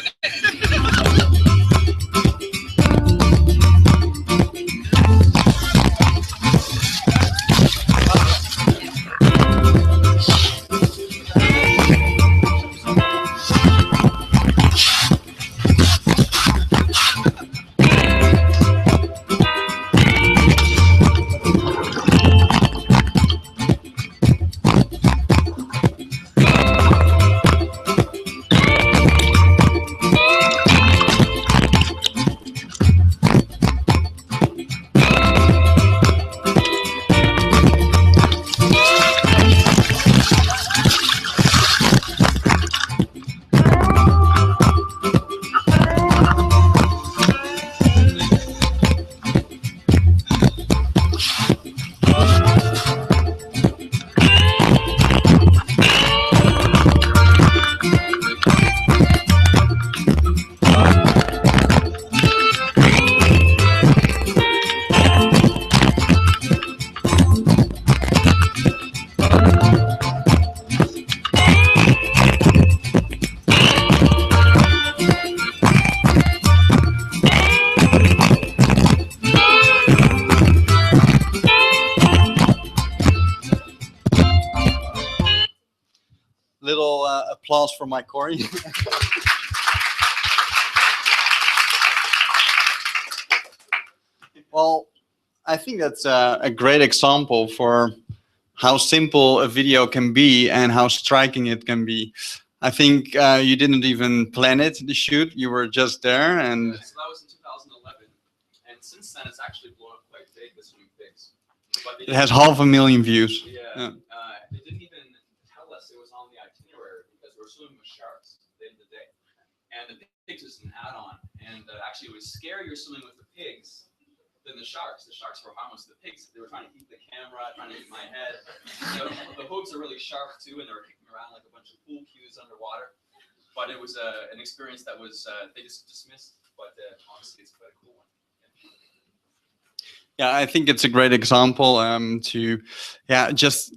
Little applause for Mike Corey. Well, I think that's a great example for how simple a video can be and how striking it can be. I think you didn't even plan it, the shoot. You were just there, and So that was in 2011, and since then it's actually blown up quite big, the swimming pigs. But it has 500,000 views. Yeah. They didn't even tell us it was on the itinerary because we were swimming with sharks at the end of the day. And the pigs was an add-on. And actually, it was scarier swimming with the pigs than the sharks. The sharks were harmless to the pigs. They were trying to eat the camera, trying to eat my head. So the hooks are really sharp too, and they were kicking around like a bunch of pool cues underwater. But it was an experience that was they just dismissed. But honestly, it's quite a cool one. Yeah, I think it's a great example to, just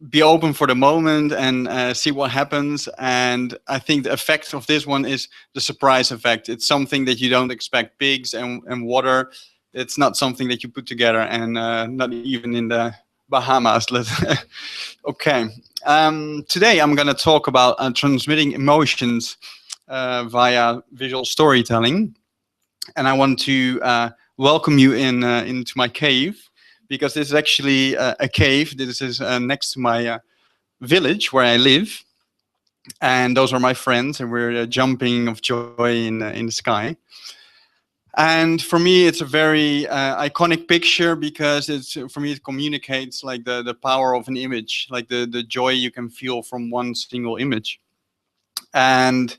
be open for the moment and see what happens. And I think the effect of this one is the surprise effect. It's something that you don't expect. Pigs and water. It's not something that you put together, and not even in the Bahamas. Okay. Today I'm going to talk about transmitting emotions via visual storytelling, and I want to welcome you into my cave, because this is actually a cave. This is next to my village where I live, and those are my friends, and we're jumping of joy in the sky. And for me, it's a very iconic picture, because for me it communicates like the power of an image, like the joy you can feel from one single image. And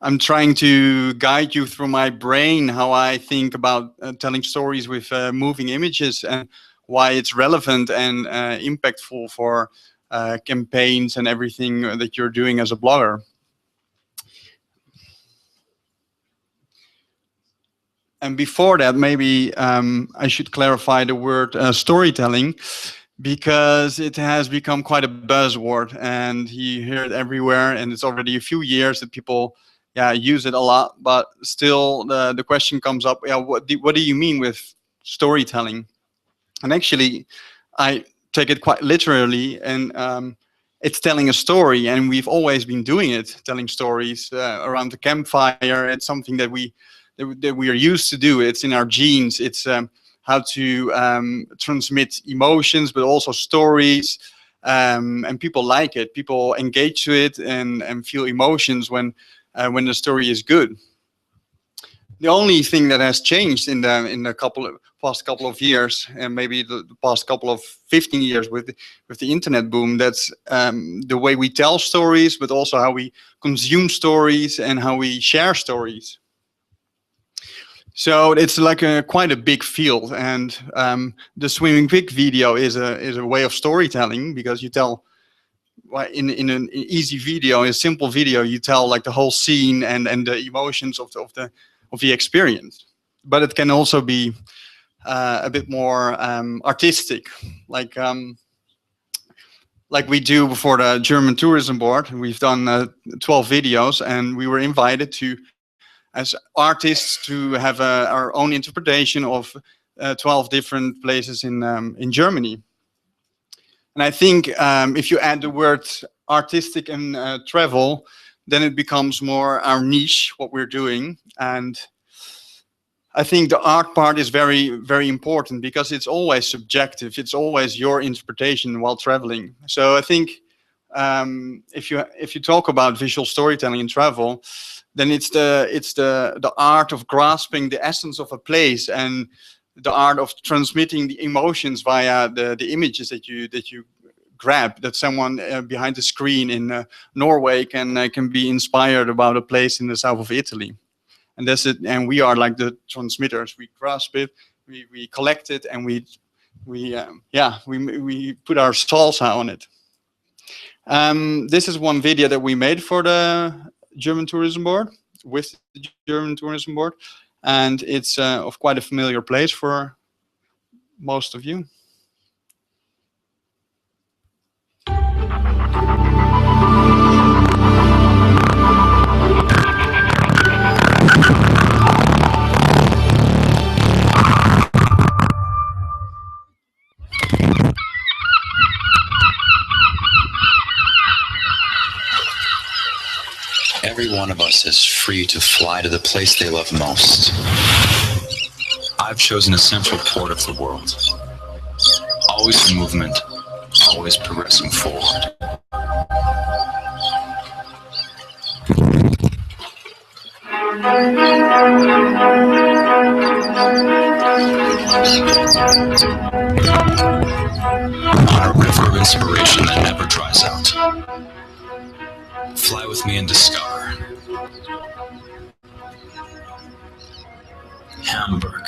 I'm trying to guide you through my brain how I think about telling stories with moving images, and why it's relevant and impactful for campaigns and everything that you're doing as a blogger. And before that, maybe I should clarify the word storytelling, because it has become quite a buzzword, and you hear it everywhere, and it's already a few years that people use it a lot. But still, the question comes up: what do you mean with storytelling? And actually, I take it quite literally, and it's telling a story, and we've always been doing it, telling stories around the campfire. It's something that we that we are used to do. It's in our genes. It's how to transmit emotions, but also stories. And people like it. People engage to it and feel emotions when the story is good. The only thing that has changed in the past couple of years, and maybe the past couple of 15 years with the internet boom, that's the way we tell stories, but also how we consume stories and how we share stories. So it's like quite a big field, and the swimming pig video is a way of storytelling, because you tell in an easy video, a simple video, you tell like the whole scene and the emotions of the experience. But it can also be a bit more artistic, like we do for the German Tourism Board. We've done 12 videos, and we were invited to, as artists, to have our own interpretation of 12 different places in Germany. And I think if you add the word artistic and travel, then it becomes more our niche, what we're doing. And I think the art part is very, very important, because it's always subjective. It's always your interpretation while traveling. So I think if you talk about visual storytelling in travel, then it's the art of grasping the essence of a place, and the art of transmitting the emotions via the images that you grab. That someone behind the screen in Norway can be inspired about a place in the south of Italy. And that's it. And we are like the transmitters. We grasp it, we collect it, and we put our salsa on it. This is one video that we made for the German Tourism Board, with the German Tourism Board, and it's of quite a familiar place for most of you. Every one of us is free to fly to the place they love most. I've chosen a central port of the world. Always in movement, always progressing forward. On a river of inspiration that never dries out. Fly with me into Scar. Hamburg.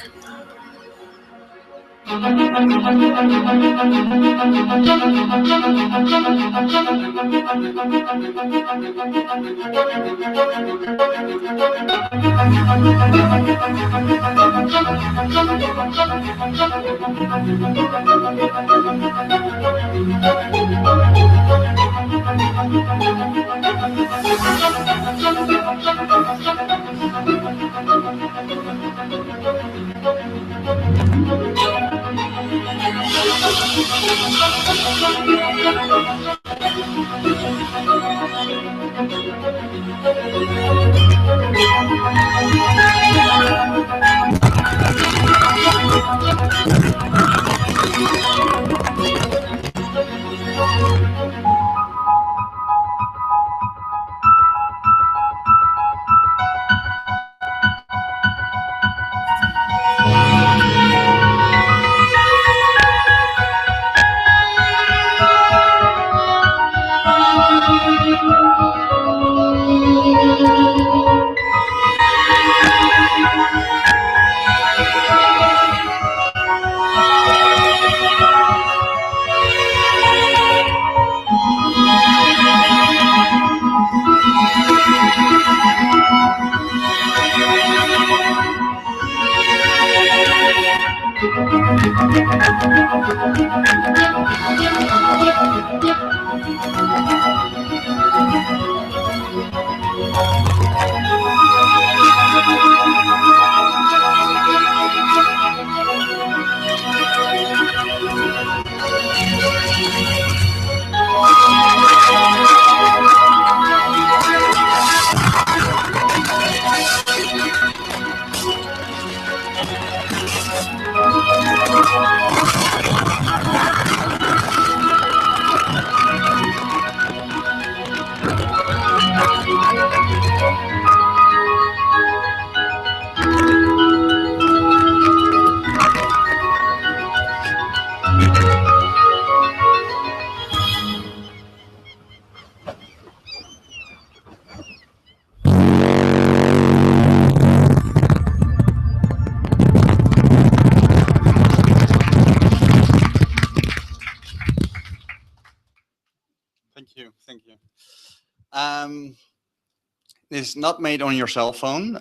It's not made on your cell phone.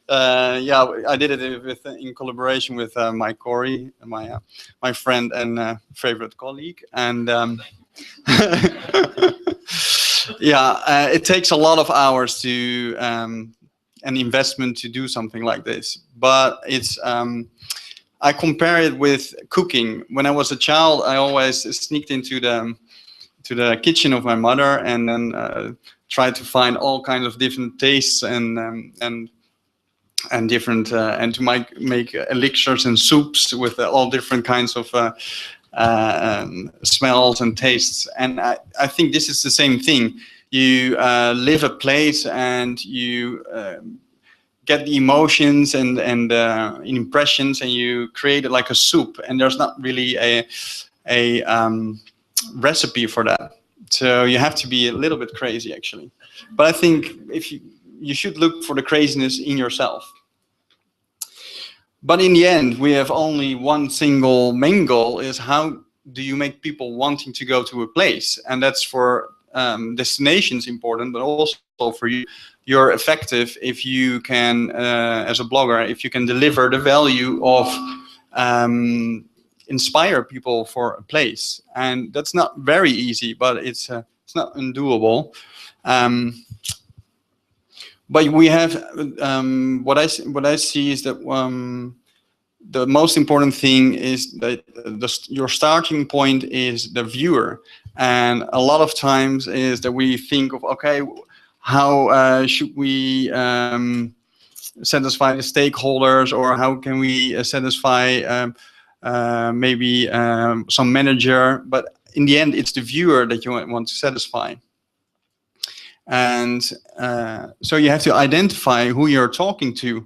Yeah, I did it in collaboration with Mike Corey, my friend and favorite colleague, and yeah, it takes a lot of hours to an investment to do something like this. But it's I compare it with cooking. When I was a child, I always sneaked into the kitchen of my mother and then tried to find all kinds of different tastes and different and to make elixirs and soups with all different kinds of smells and tastes. And I think this is the same thing. You live a place and you get the emotions and impressions, and you create it like a soup. And there's not really a recipe for that. So you have to be a little bit crazy, actually. But I think if you should look for the craziness in yourself. But in the end, we have only one single main goal: is how do you make people wanting to go to a place? And that's for destinations important, but also for you. You're effective if you can, as a blogger, if you can deliver the value of inspire people for a place. And that's not very easy, but it's not undoable. But we have what I see is that the most important thing is that your starting point is the viewer, and a lot of times is that we think of, okay, how should we satisfy the stakeholders, or how can we satisfy maybe some manager, but in the end it's the viewer that you want to satisfy. And so you have to identify who you're talking to,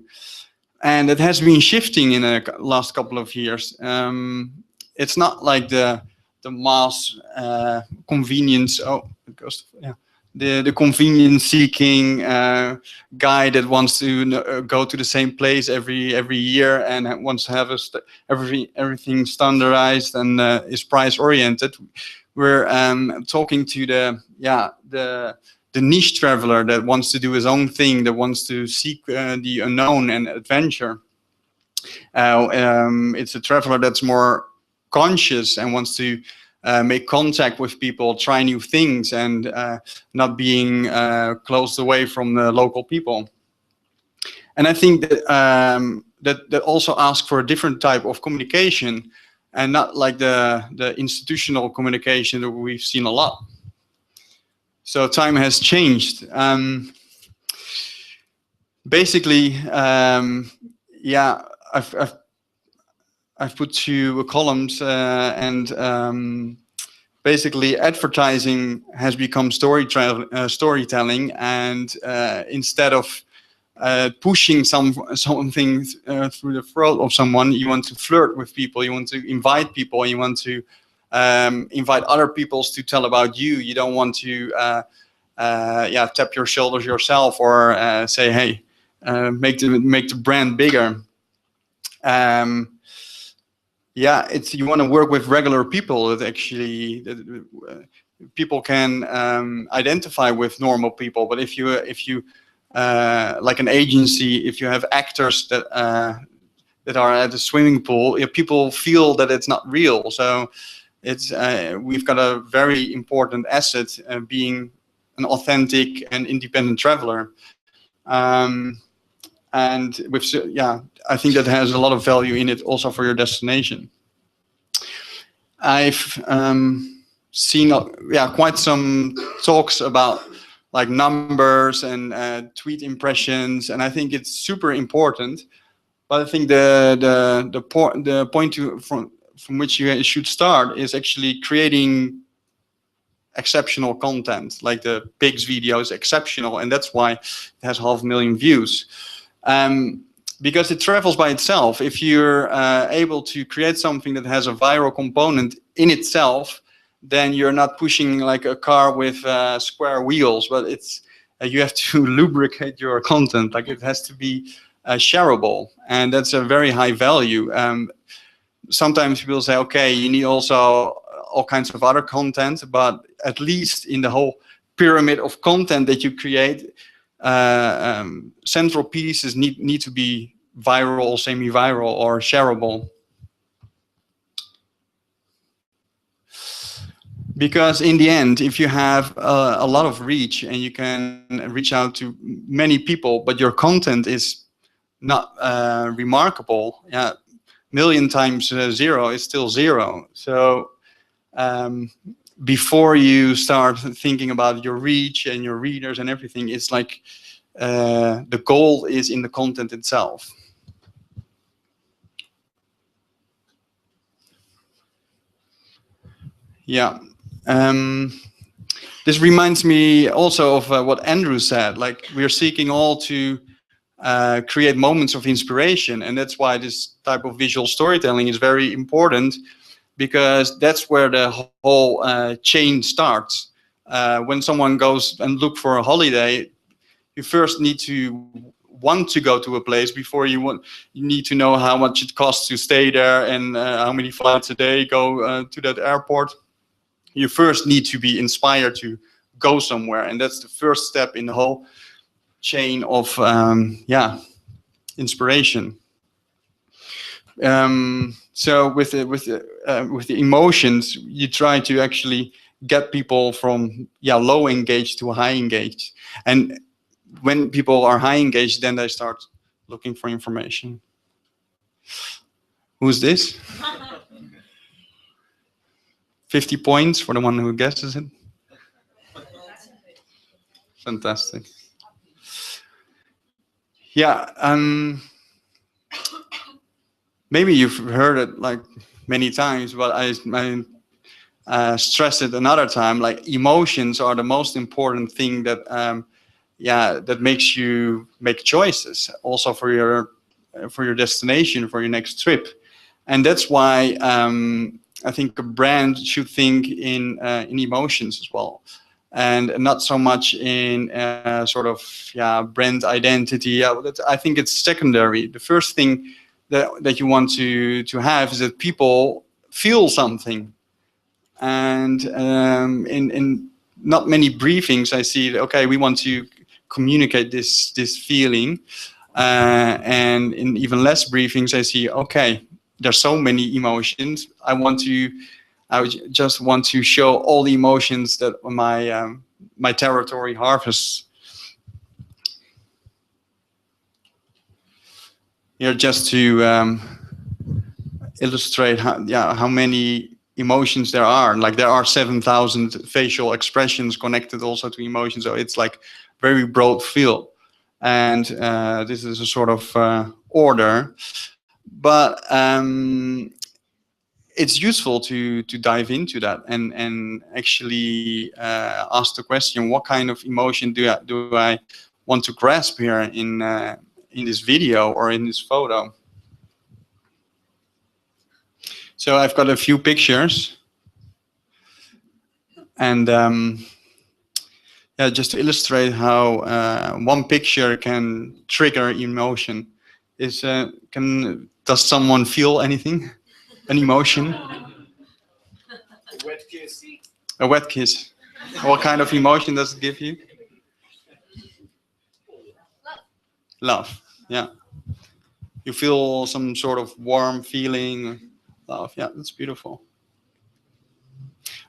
and it has been shifting in the last couple of years. It's not like the mass convenience. Oh, it goes to, yeah. The convenience-seeking guy that wants to go to the same place every year and wants to have everything standardized and is price-oriented. We're talking to the niche traveler that wants to do his own thing, that wants to seek the unknown and adventure. It's a traveler that's more conscious and wants to make contact with people, try new things, and not being closed away from the local people. And I think that that also asks for a different type of communication, and not like the institutional communication that we've seen a lot. So time has changed. Basically, yeah, I've put two columns, and basically advertising has become storytelling, and instead of pushing something through the throat of someone, you want to flirt with people, you want to invite people, you want to invite other people to tell about you. You don't want to tap your shoulders yourself, or say, hey, make the brand bigger. Yeah, you want to work with regular people that actually people can identify with normal people. But if you like an agency, if you have actors that are at the swimming pool, people feel that it's not real. So it's we've got a very important asset, being an authentic and independent traveler. And with, yeah, I think that has a lot of value in it also for your destination. I've seen quite some talks about like numbers and tweet impressions, and I think it's super important. But I think the point from which you should start is actually creating exceptional content. Like the Pigs video is exceptional, and that's why it has 500,000 views. Because it travels by itself. If you're able to create something that has a viral component in itself, then you're not pushing like a car with square wheels, but it's you have to lubricate your content. Like it has to be shareable, and that's a very high value. Sometimes people say, okay, you need also all kinds of other content, but at least in the whole pyramid of content that you create, central pieces need to be viral, semi-viral, or shareable. Because in the end, if you have a lot of reach and you can reach out to many people, but your content is not remarkable, yeah, million times zero is still zero. So before you start thinking about your reach and your readers and everything, it's like the goal is in the content itself. Yeah. This reminds me also of what Andrew said, like we're seeking all to create moments of inspiration, and that's why this type of visual storytelling is very important, because that's where the whole chain starts. When someone goes and look for a holiday, you first need to want to go to a place before you need to know how much it costs to stay there and how many flights a day go to that airport. You first need to be inspired to go somewhere, and that's the first step in the whole chain of inspiration. So with the emotions, you try to actually get people from low engaged to high engaged, and when people are high engaged, then they start looking for information. Who's this? 50 points for the one who guesses it. Fantastic. Yeah, maybe you've heard it like many times, but I stress it another time. Like emotions are the most important thing that that makes you make choices, also for your destination, for your next trip, and that's why I think a brand should think in emotions as well, and not so much in sort of brand identity. I think it's secondary. The first thing that you want to have is that people feel something, and in not many briefings I see that, okay, we want to communicate this feeling, and in even less briefings I see, okay, there's so many emotions. I just want to show all the emotions that my territory harvests. Here, just to illustrate how many emotions there are. Like there are 7,000 facial expressions connected also to emotions. So it's like very broad field, and this is a sort of order. But it's useful to dive into that and actually ask the question: what kind of emotion do I want to grasp here in this video or in this photo? So I've got a few pictures, and just to illustrate how one picture can trigger emotion. Does someone feel anything? An emotion? A wet kiss. A wet kiss. What kind of emotion does it give you? Love. Yeah. You feel some sort of warm feeling. Love. Yeah, that's beautiful.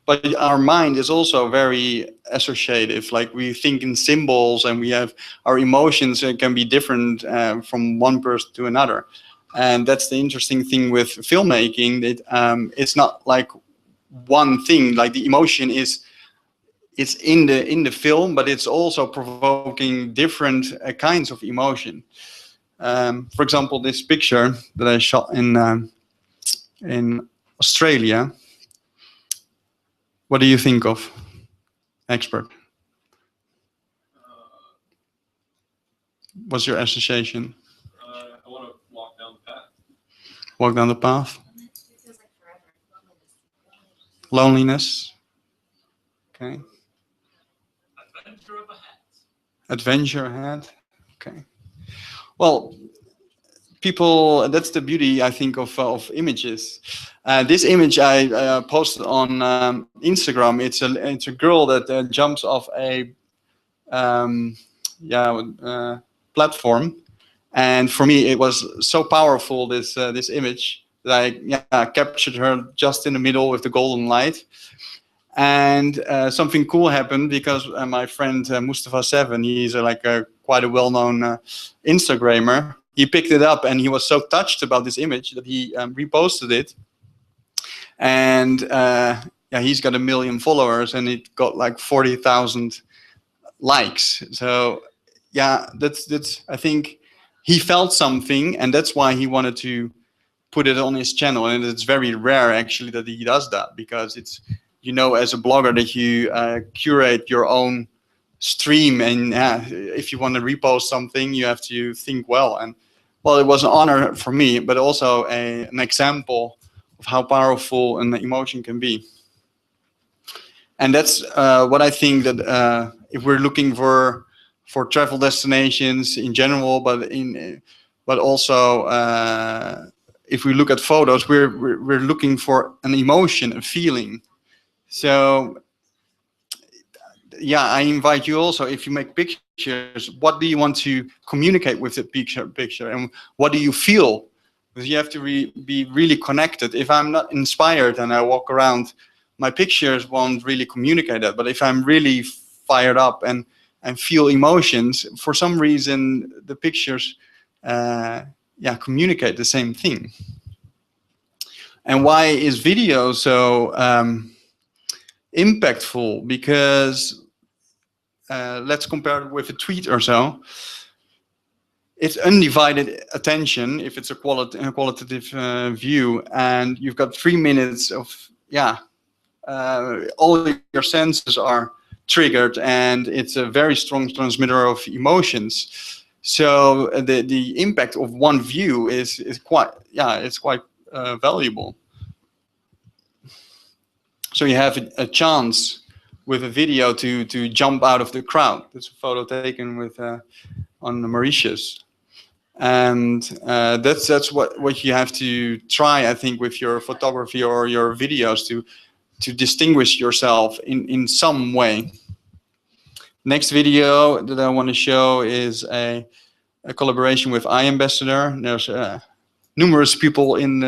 But our mind is also very associative. Like we think in symbols, and we have our emotions can be different from one person to another. And that's the interesting thing with filmmaking, that it's not like one thing. Like the emotion it's in the film, but it's also provoking different kinds of emotion. For example, this picture that I shot in Australia. What do you think of, expert? What's your association? I want to walk down the path. Walk down the path. Loneliness. Okay. Adventure of a hat. Adventure ahead. Okay. Well, people, that's the beauty, I think, of images. This image I posted on Instagram. It's a girl that jumps off a platform, and for me it was so powerful, this image, that I captured her just in the middle with the golden light. And something cool happened, because my friend Mustafa7, he's quite a well-known Instagrammer. He picked it up and he was so touched about this image that he reposted it. And he's got 1 million followers, and it got like 40,000 likes. So yeah, that's I think he felt something, and that's why he wanted to put it on his channel. And it's very rare actually that he does that, because it's, you know, as a blogger, that you curate your own stream, and if you want to repost something, you have to think well. And well, it was an honor for me, but also an example of how powerful an emotion can be. And that's what I think, that if we're looking for travel destinations in general, but also if we look at photos, we're looking for an emotion, a feeling. So yeah, I invite you also, if you make pictures, what do you want to communicate with the picture, and what do you feel? Because you have to be really connected. If I'm not inspired and I walk around, my pictures won't really communicate that. But if I'm really fired up and feel emotions, for some reason the pictures communicate the same thing. And why is video so impactful? Because let's compare it with a tweet or so. It's undivided attention if it's a qualitative view, and you've got 3 minutes of all your senses are triggered, and it's a very strong transmitter of emotions. So the impact of one view is quite valuable. So you have a chance with a video to jump out of the crowd. That's a photo taken with on Mauritius, and that's what you have to try, I think, with your photography or your videos, to distinguish yourself in some way. Next video that I want to show is a collaboration with iAmbassador. There's numerous people in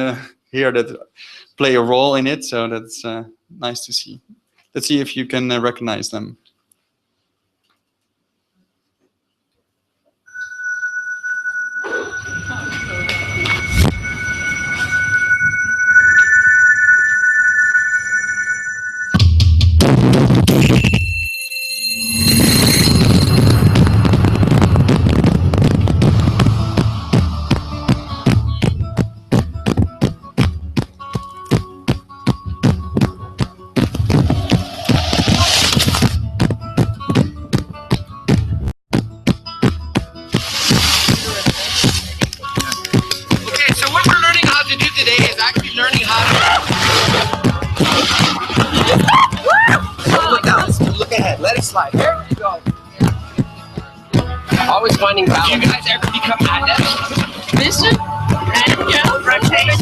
here that play a role in it, so that's nice to see. Let's see if you can recognize them. Slide. There we go. Always finding balance. Do you guys ever become adepts? Mission? Rotation.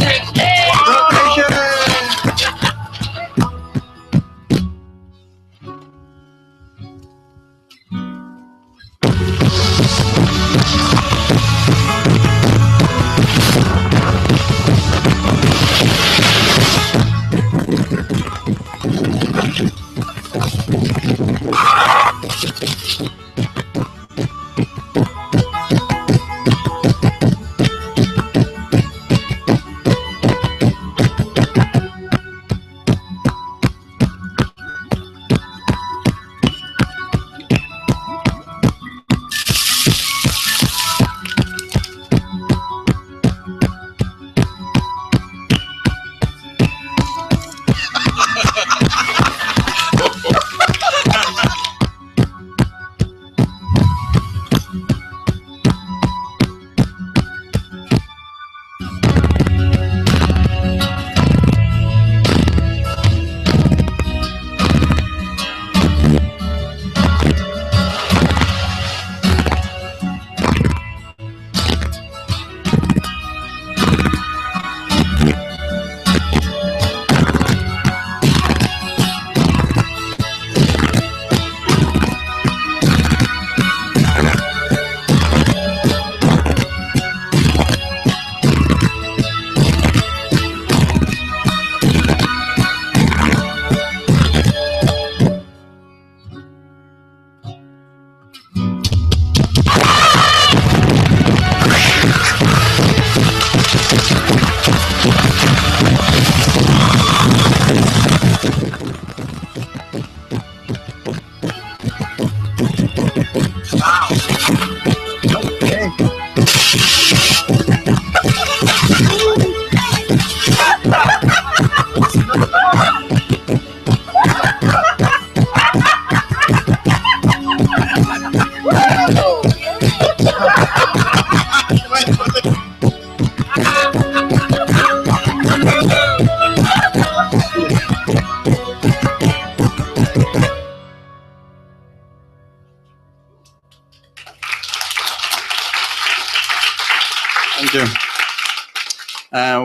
Thank you.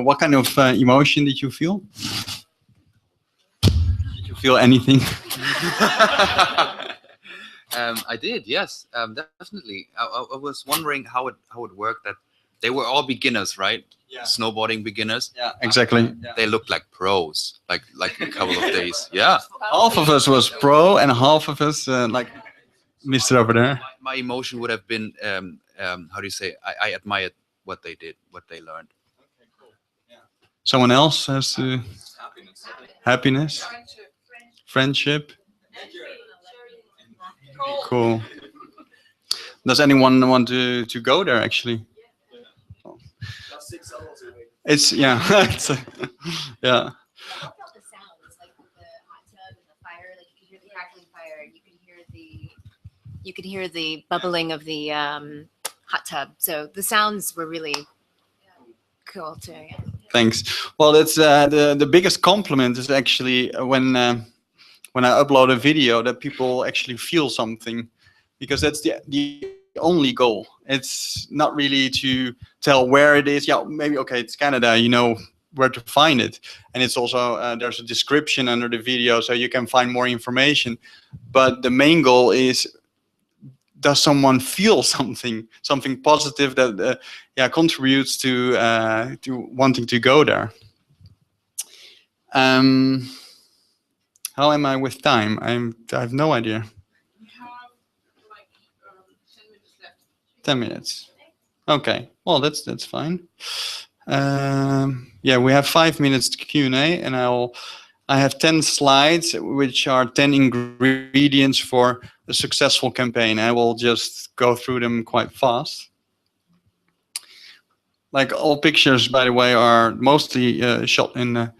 What kind of emotion did you feel? Did you feel anything? I did, yes, definitely. I was wondering how it worked. That they were all beginners, right? Yeah. Snowboarding beginners. Yeah, exactly. They looked like pros, like a couple of days. Yeah. Half of us was pro, and half of us like Mr. over there. My emotion would have been, how do you say? I admired what they did, what they learned. Someone else has to happiness, friendship. Cool. Does anyone want to go there actually? It's yeah. It's, yeah. You could hear the bubbling of the hot tub. So the sounds were really cool too. Yeah. Thanks. Well, that's the biggest compliment is actually when I upload a video that people actually feel something, because that's the only goal. It's not really to tell where it is. Yeah, maybe okay, it's Canada. You know where to find it, and it's also there's a description under the video, so you can find more information. But the main goal is, does someone feel something positive that contributes to wanting to go there? How am I with time? I have no idea. We have like 10 minutes left. 10 minutes. Okay. Well, that's fine. Yeah, we have 5 minutes to Q&A, and I have 10 slides, which are 10 ingredients for a successful campaign. I will just go through them quite fast. Like all pictures, by the way, are mostly shot in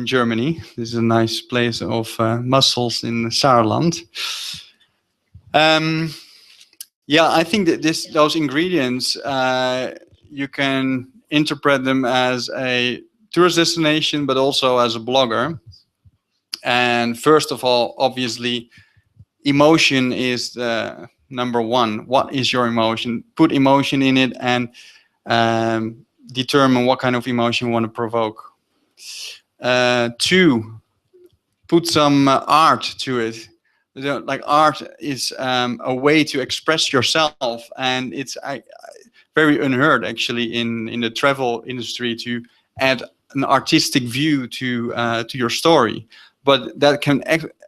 Germany. This is a nice place of mussels in Saarland. Yeah, I think that those ingredients, you can interpret them as a tourist destination, but also as a blogger. And first of all, obviously, emotion is the number one. What is your emotion? Put emotion in it and determine what kind of emotion you want to provoke. 2, put some art to it. Like art is a way to express yourself, and it's very unheard actually in the travel industry to add an artistic view to your story. But that can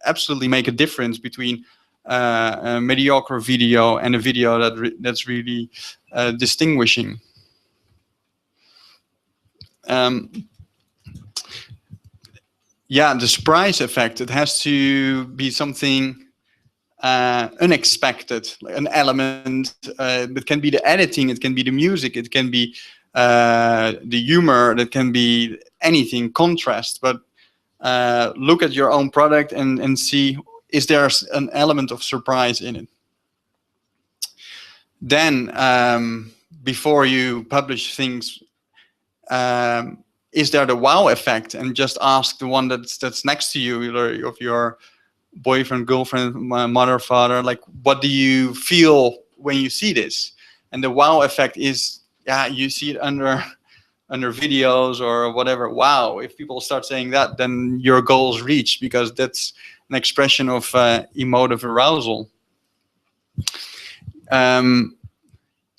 absolutely make a difference between a mediocre video and a video that's really distinguishing. Yeah, the surprise effect, it has to be something unexpected, like an element. It can be the editing, it can be the music, it can be the humor, that can be anything, contrast. But look at your own product and see, is there an element of surprise in it? Then, before you publish things, is there the wow effect? And just ask the one that's next to you, or of your boyfriend, girlfriend, mother, father, like, what do you feel when you see this? And the wow effect is, yeah, you see it under videos or whatever. Wow, if people start saying that, then your goal is reached, because that's an expression of emotive arousal.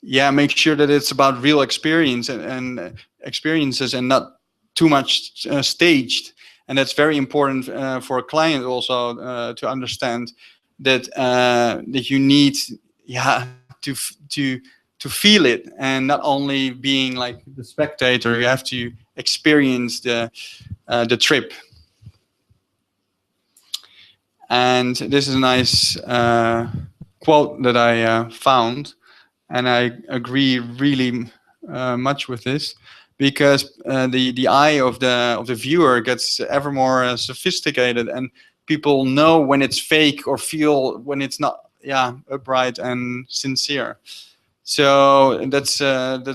Yeah, make sure that it's about real experience and experiences, and not too much staged. And that's very important for a client also to understand that that you need, yeah, to feel it, and not only being like the spectator. You have to experience the trip. And this is a nice quote that I found, and I agree really much with this, because the eye of the viewer gets ever more sophisticated, and people know when it's fake or feel when it's not, upright and sincere. So that's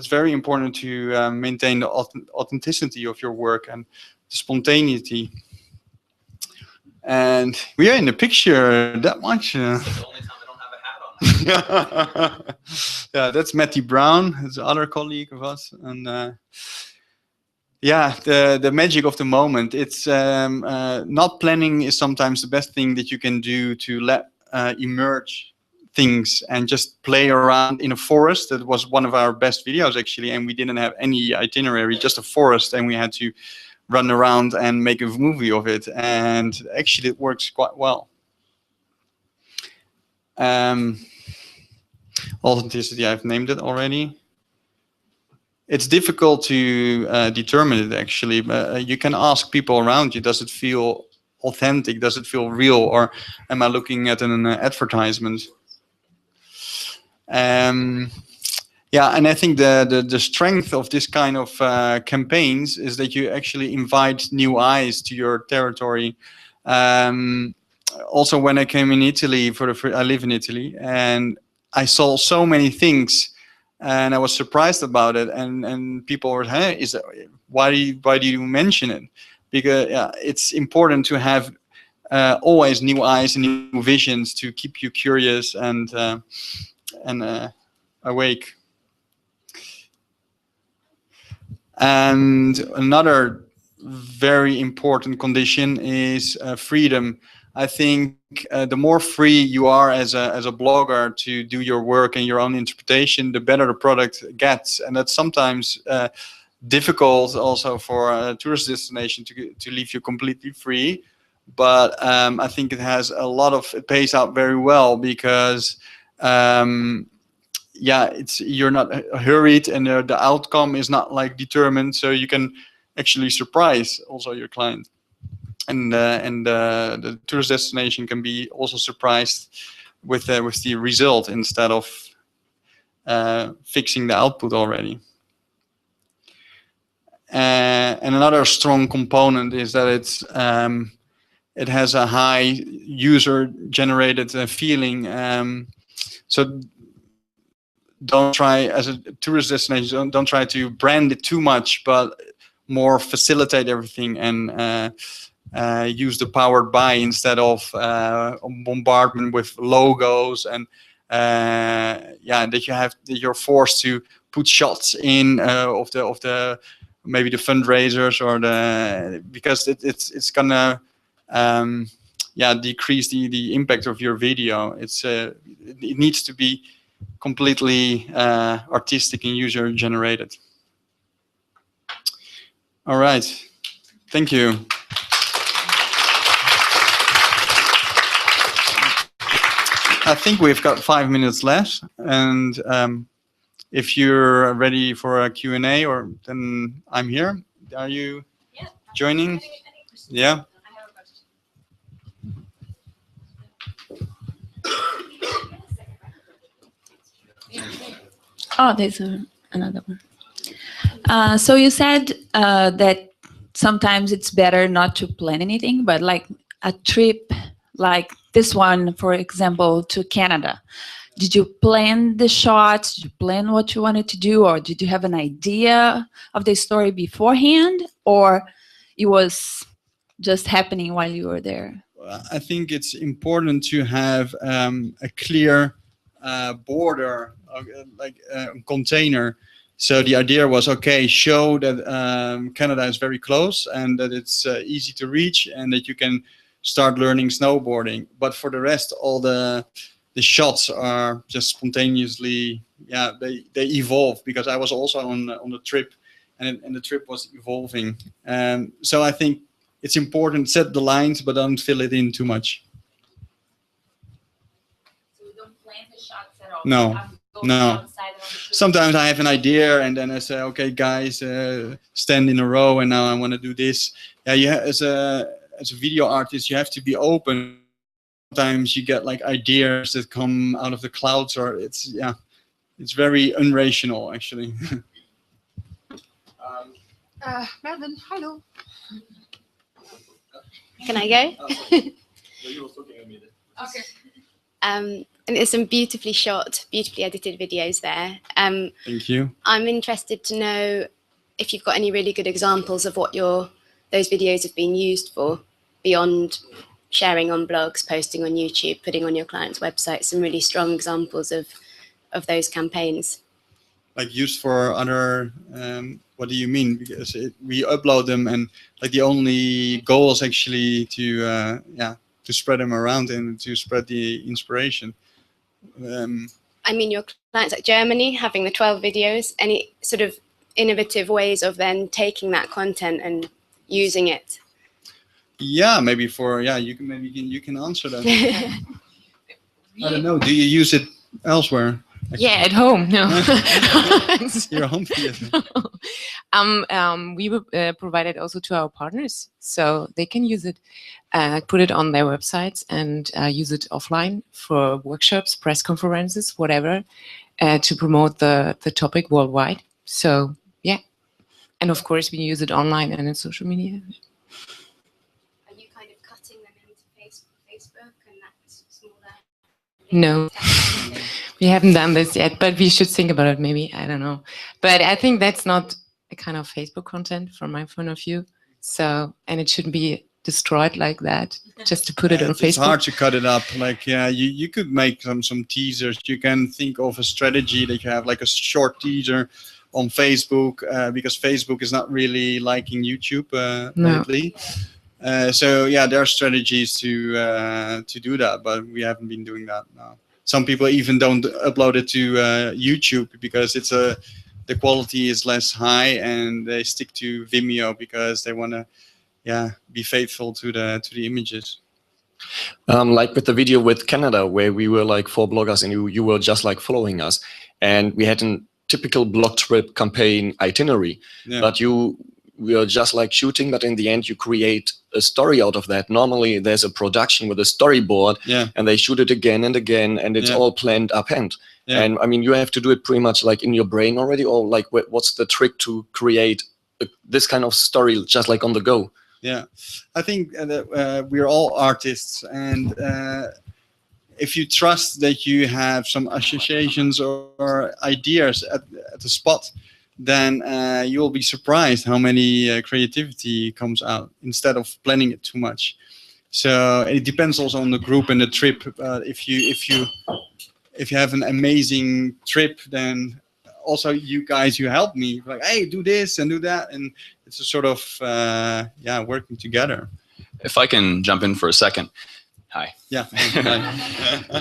very important to maintain the authenticity of your work and the spontaneity. And we are in the picture that much. That's the only time I don't have a hat on. Yeah, that's Matty Brown, it's another colleague of us, and yeah, the magic of the moment. It's not planning is sometimes the best thing that you can do to let emerge things and just play around in a forest. That was one of our best videos actually, and we didn't have any itinerary, just a forest, and we had to run around and make a movie of it, and actually it works quite well. Authenticity, I've named it already. It's difficult to determine it actually, but you can ask people around you, does it feel authentic, does it feel real, or am I looking at an advertisement? Yeah, and I think the strength of this kind of campaigns is that you actually invite new eyes to your territory. Also, when I came in Italy, I live in Italy, and I saw so many things, and I was surprised about it. And people were, hey, why do you mention it? Because it's important to have always new eyes and new visions to keep you curious and awake. And another very important condition is freedom. I think the more free you are as a blogger to do your work and your own interpretation, the better the product gets. And that's sometimes difficult also for a tourist destination to leave you completely free. But I think it pays out very well, because yeah, you're not hurried, and the outcome is not like determined, so you can actually surprise also your client, and the tourist destination can be also surprised with the result instead of fixing the output already. And another strong component is that it has a high user-generated feeling. So don't try, as a tourist destination, don't try to brand it too much, but more facilitate everything and use the powered by instead of bombardment with logos, and that you're forced to put shots in of the maybe the fundraisers or because it's gonna decrease the impact of your video. It needs to be completely artistic and user generated. All right, thank you. I think we've got 5 minutes left, and if you're ready for a Q&A, then I'm here. Are you joining? Yeah. Oh, there's another one. So you said that sometimes it's better not to plan anything, but like a trip like this one, for example, to Canada. Did you plan the shots? Did you plan what you wanted to do? Or did you have an idea of the story beforehand? Or it was just happening while you were there? I think it's important to have a clear border, like a container. So the idea was, okay, show that Canada is very close and that it's easy to reach and that you can start learning snowboarding. But for the rest, all the shots are just spontaneously, they evolve, because I was also on the trip, and the trip was evolving. So I think it's important to set the lines, but don't fill it in too much. So you don't plan the shots at all? No, no. Sometimes I have an idea, and then I say, okay, guys, stand in a row, and now I want to do this. Yeah, as a video artist, you have to be open sometimes you get like ideas that come out of the clouds, or it's very unrational actually. Melvin, hello. Can I go? Okay. And there's some beautifully shot, beautifully edited videos there. Thank you. I'm interested to know if you've got any really good examples of what those videos have been used for, beyond sharing on blogs, posting on YouTube, putting on your client's website. Some really strong examples of those campaigns. Like used for other, what do you mean? Because we upload them, and like the only goal is actually to spread them around and to spread the inspiration. I mean, your clients like Germany, having the 12 videos, any sort of innovative ways of then taking that content and using it? Yeah, maybe you can answer that. I don't know. Do you use it elsewhere? Yeah, at home. No. Your home theater. We provide it also to our partners, so they can use it, put it on their websites, and use it offline for workshops, press conferences, whatever, to promote the topic worldwide. So yeah, and of course we use it online and in social media. Are you kind of cutting them into Facebook and that's smaller? No. We haven't done this yet, but we should think about it maybe. I don't know. But I think that's not a kind of Facebook content from my point of view. So, and it shouldn't be destroyed like that, just to put it on Facebook. It's hard to cut it up. Like, yeah, you could make some teasers. You can think of a strategy that you have like a short teaser on Facebook, because Facebook is not really liking YouTube lately. So yeah, there are strategies to do that, but we haven't been doing that now. Some people even don't upload it to YouTube because it's the quality is less high, and they stick to Vimeo because they want to be faithful to the images. Like with the video with Canada, where we were like 4 bloggers and you were just like following us, and we had a typical blog trip campaign itinerary, but we are just like shooting, but in the end you create a story out of that. Normally there's a production with a storyboard, and they shoot it again and again, and it's all planned uphand. And I mean, you have to do it pretty much like in your brain already, or like what's the trick to create this kind of story just like on the go? Yeah, I think that we're all artists, and if you trust that you have some associations or ideas at the spot, then you'll be surprised how many creativity comes out instead of planning it too much. So it depends also on the group and the trip. If you have an amazing trip, then also you guys, you help me, like, hey, do this and do that, and it's a sort of working together. If I can jump in for a second. Hi. Yeah.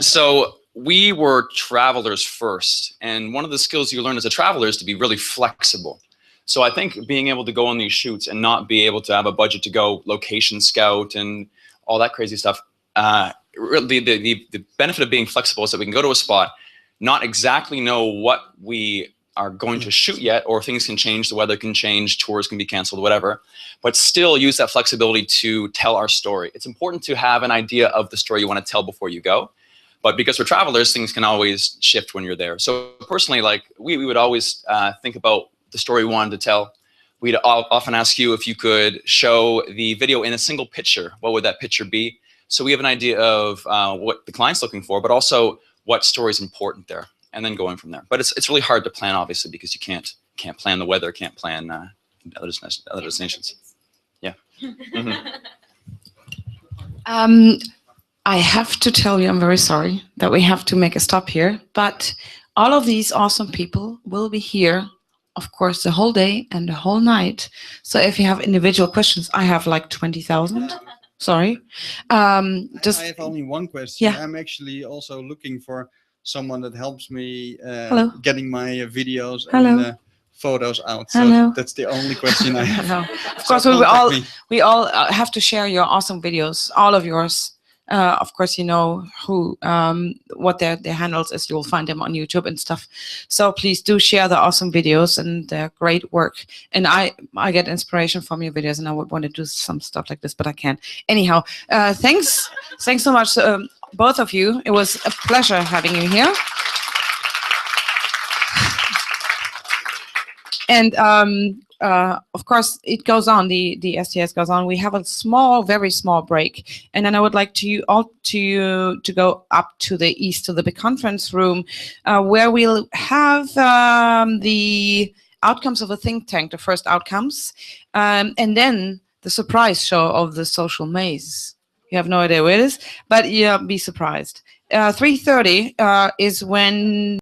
So we were travelers first, and one of the skills you learn as a traveler is to be really flexible. So I think being able to go on these shoots and not be able to have a budget to go location scout and all that crazy stuff, really the benefit of being flexible is that we can go to a spot, not exactly know what we are going to shoot yet, or things can change, the weather can change, tours can be canceled, whatever, but still use that flexibility to tell our story. It's important to have an idea of the story you want to tell before you go. But because we're travelers, things can always shift when you're there. So personally, like we would always think about the story we wanted to tell. We'd often ask you if you could show the video in a single picture. What would that picture be? So we have an idea of what the client's looking for, but also what story is important there, and then going from there. But it's really hard to plan, obviously, because you can't plan the weather, can't plan other destinations. Yeah. I have to tell you, I'm very sorry that we have to make a stop here, but all of these awesome people will be here, of course, the whole day and the whole night. So if you have individual questions, I have like 20,000. Sorry. I have only one question. Yeah. I'm actually also looking for someone that helps me getting my videos and photos out. So that's the only question I have. Of course, we all have to share your awesome videos, all of yours. Of course, you know who what their handles is. You'll find them on YouTube and stuff. So please do share the awesome videos and their great work. And I get inspiration from your videos, and I would want to do some stuff like this, but I can't. Anyhow, thanks so much, both of you. It was a pleasure having you here. And of course, it goes on. The STS goes on. We have a very small break, and then I would like to go up to the east to the big conference room, where we'll have the outcomes of a think tank, the first outcomes, and then the surprise show of the social maze. You have no idea where it is, but yeah, be surprised. 3:30 is when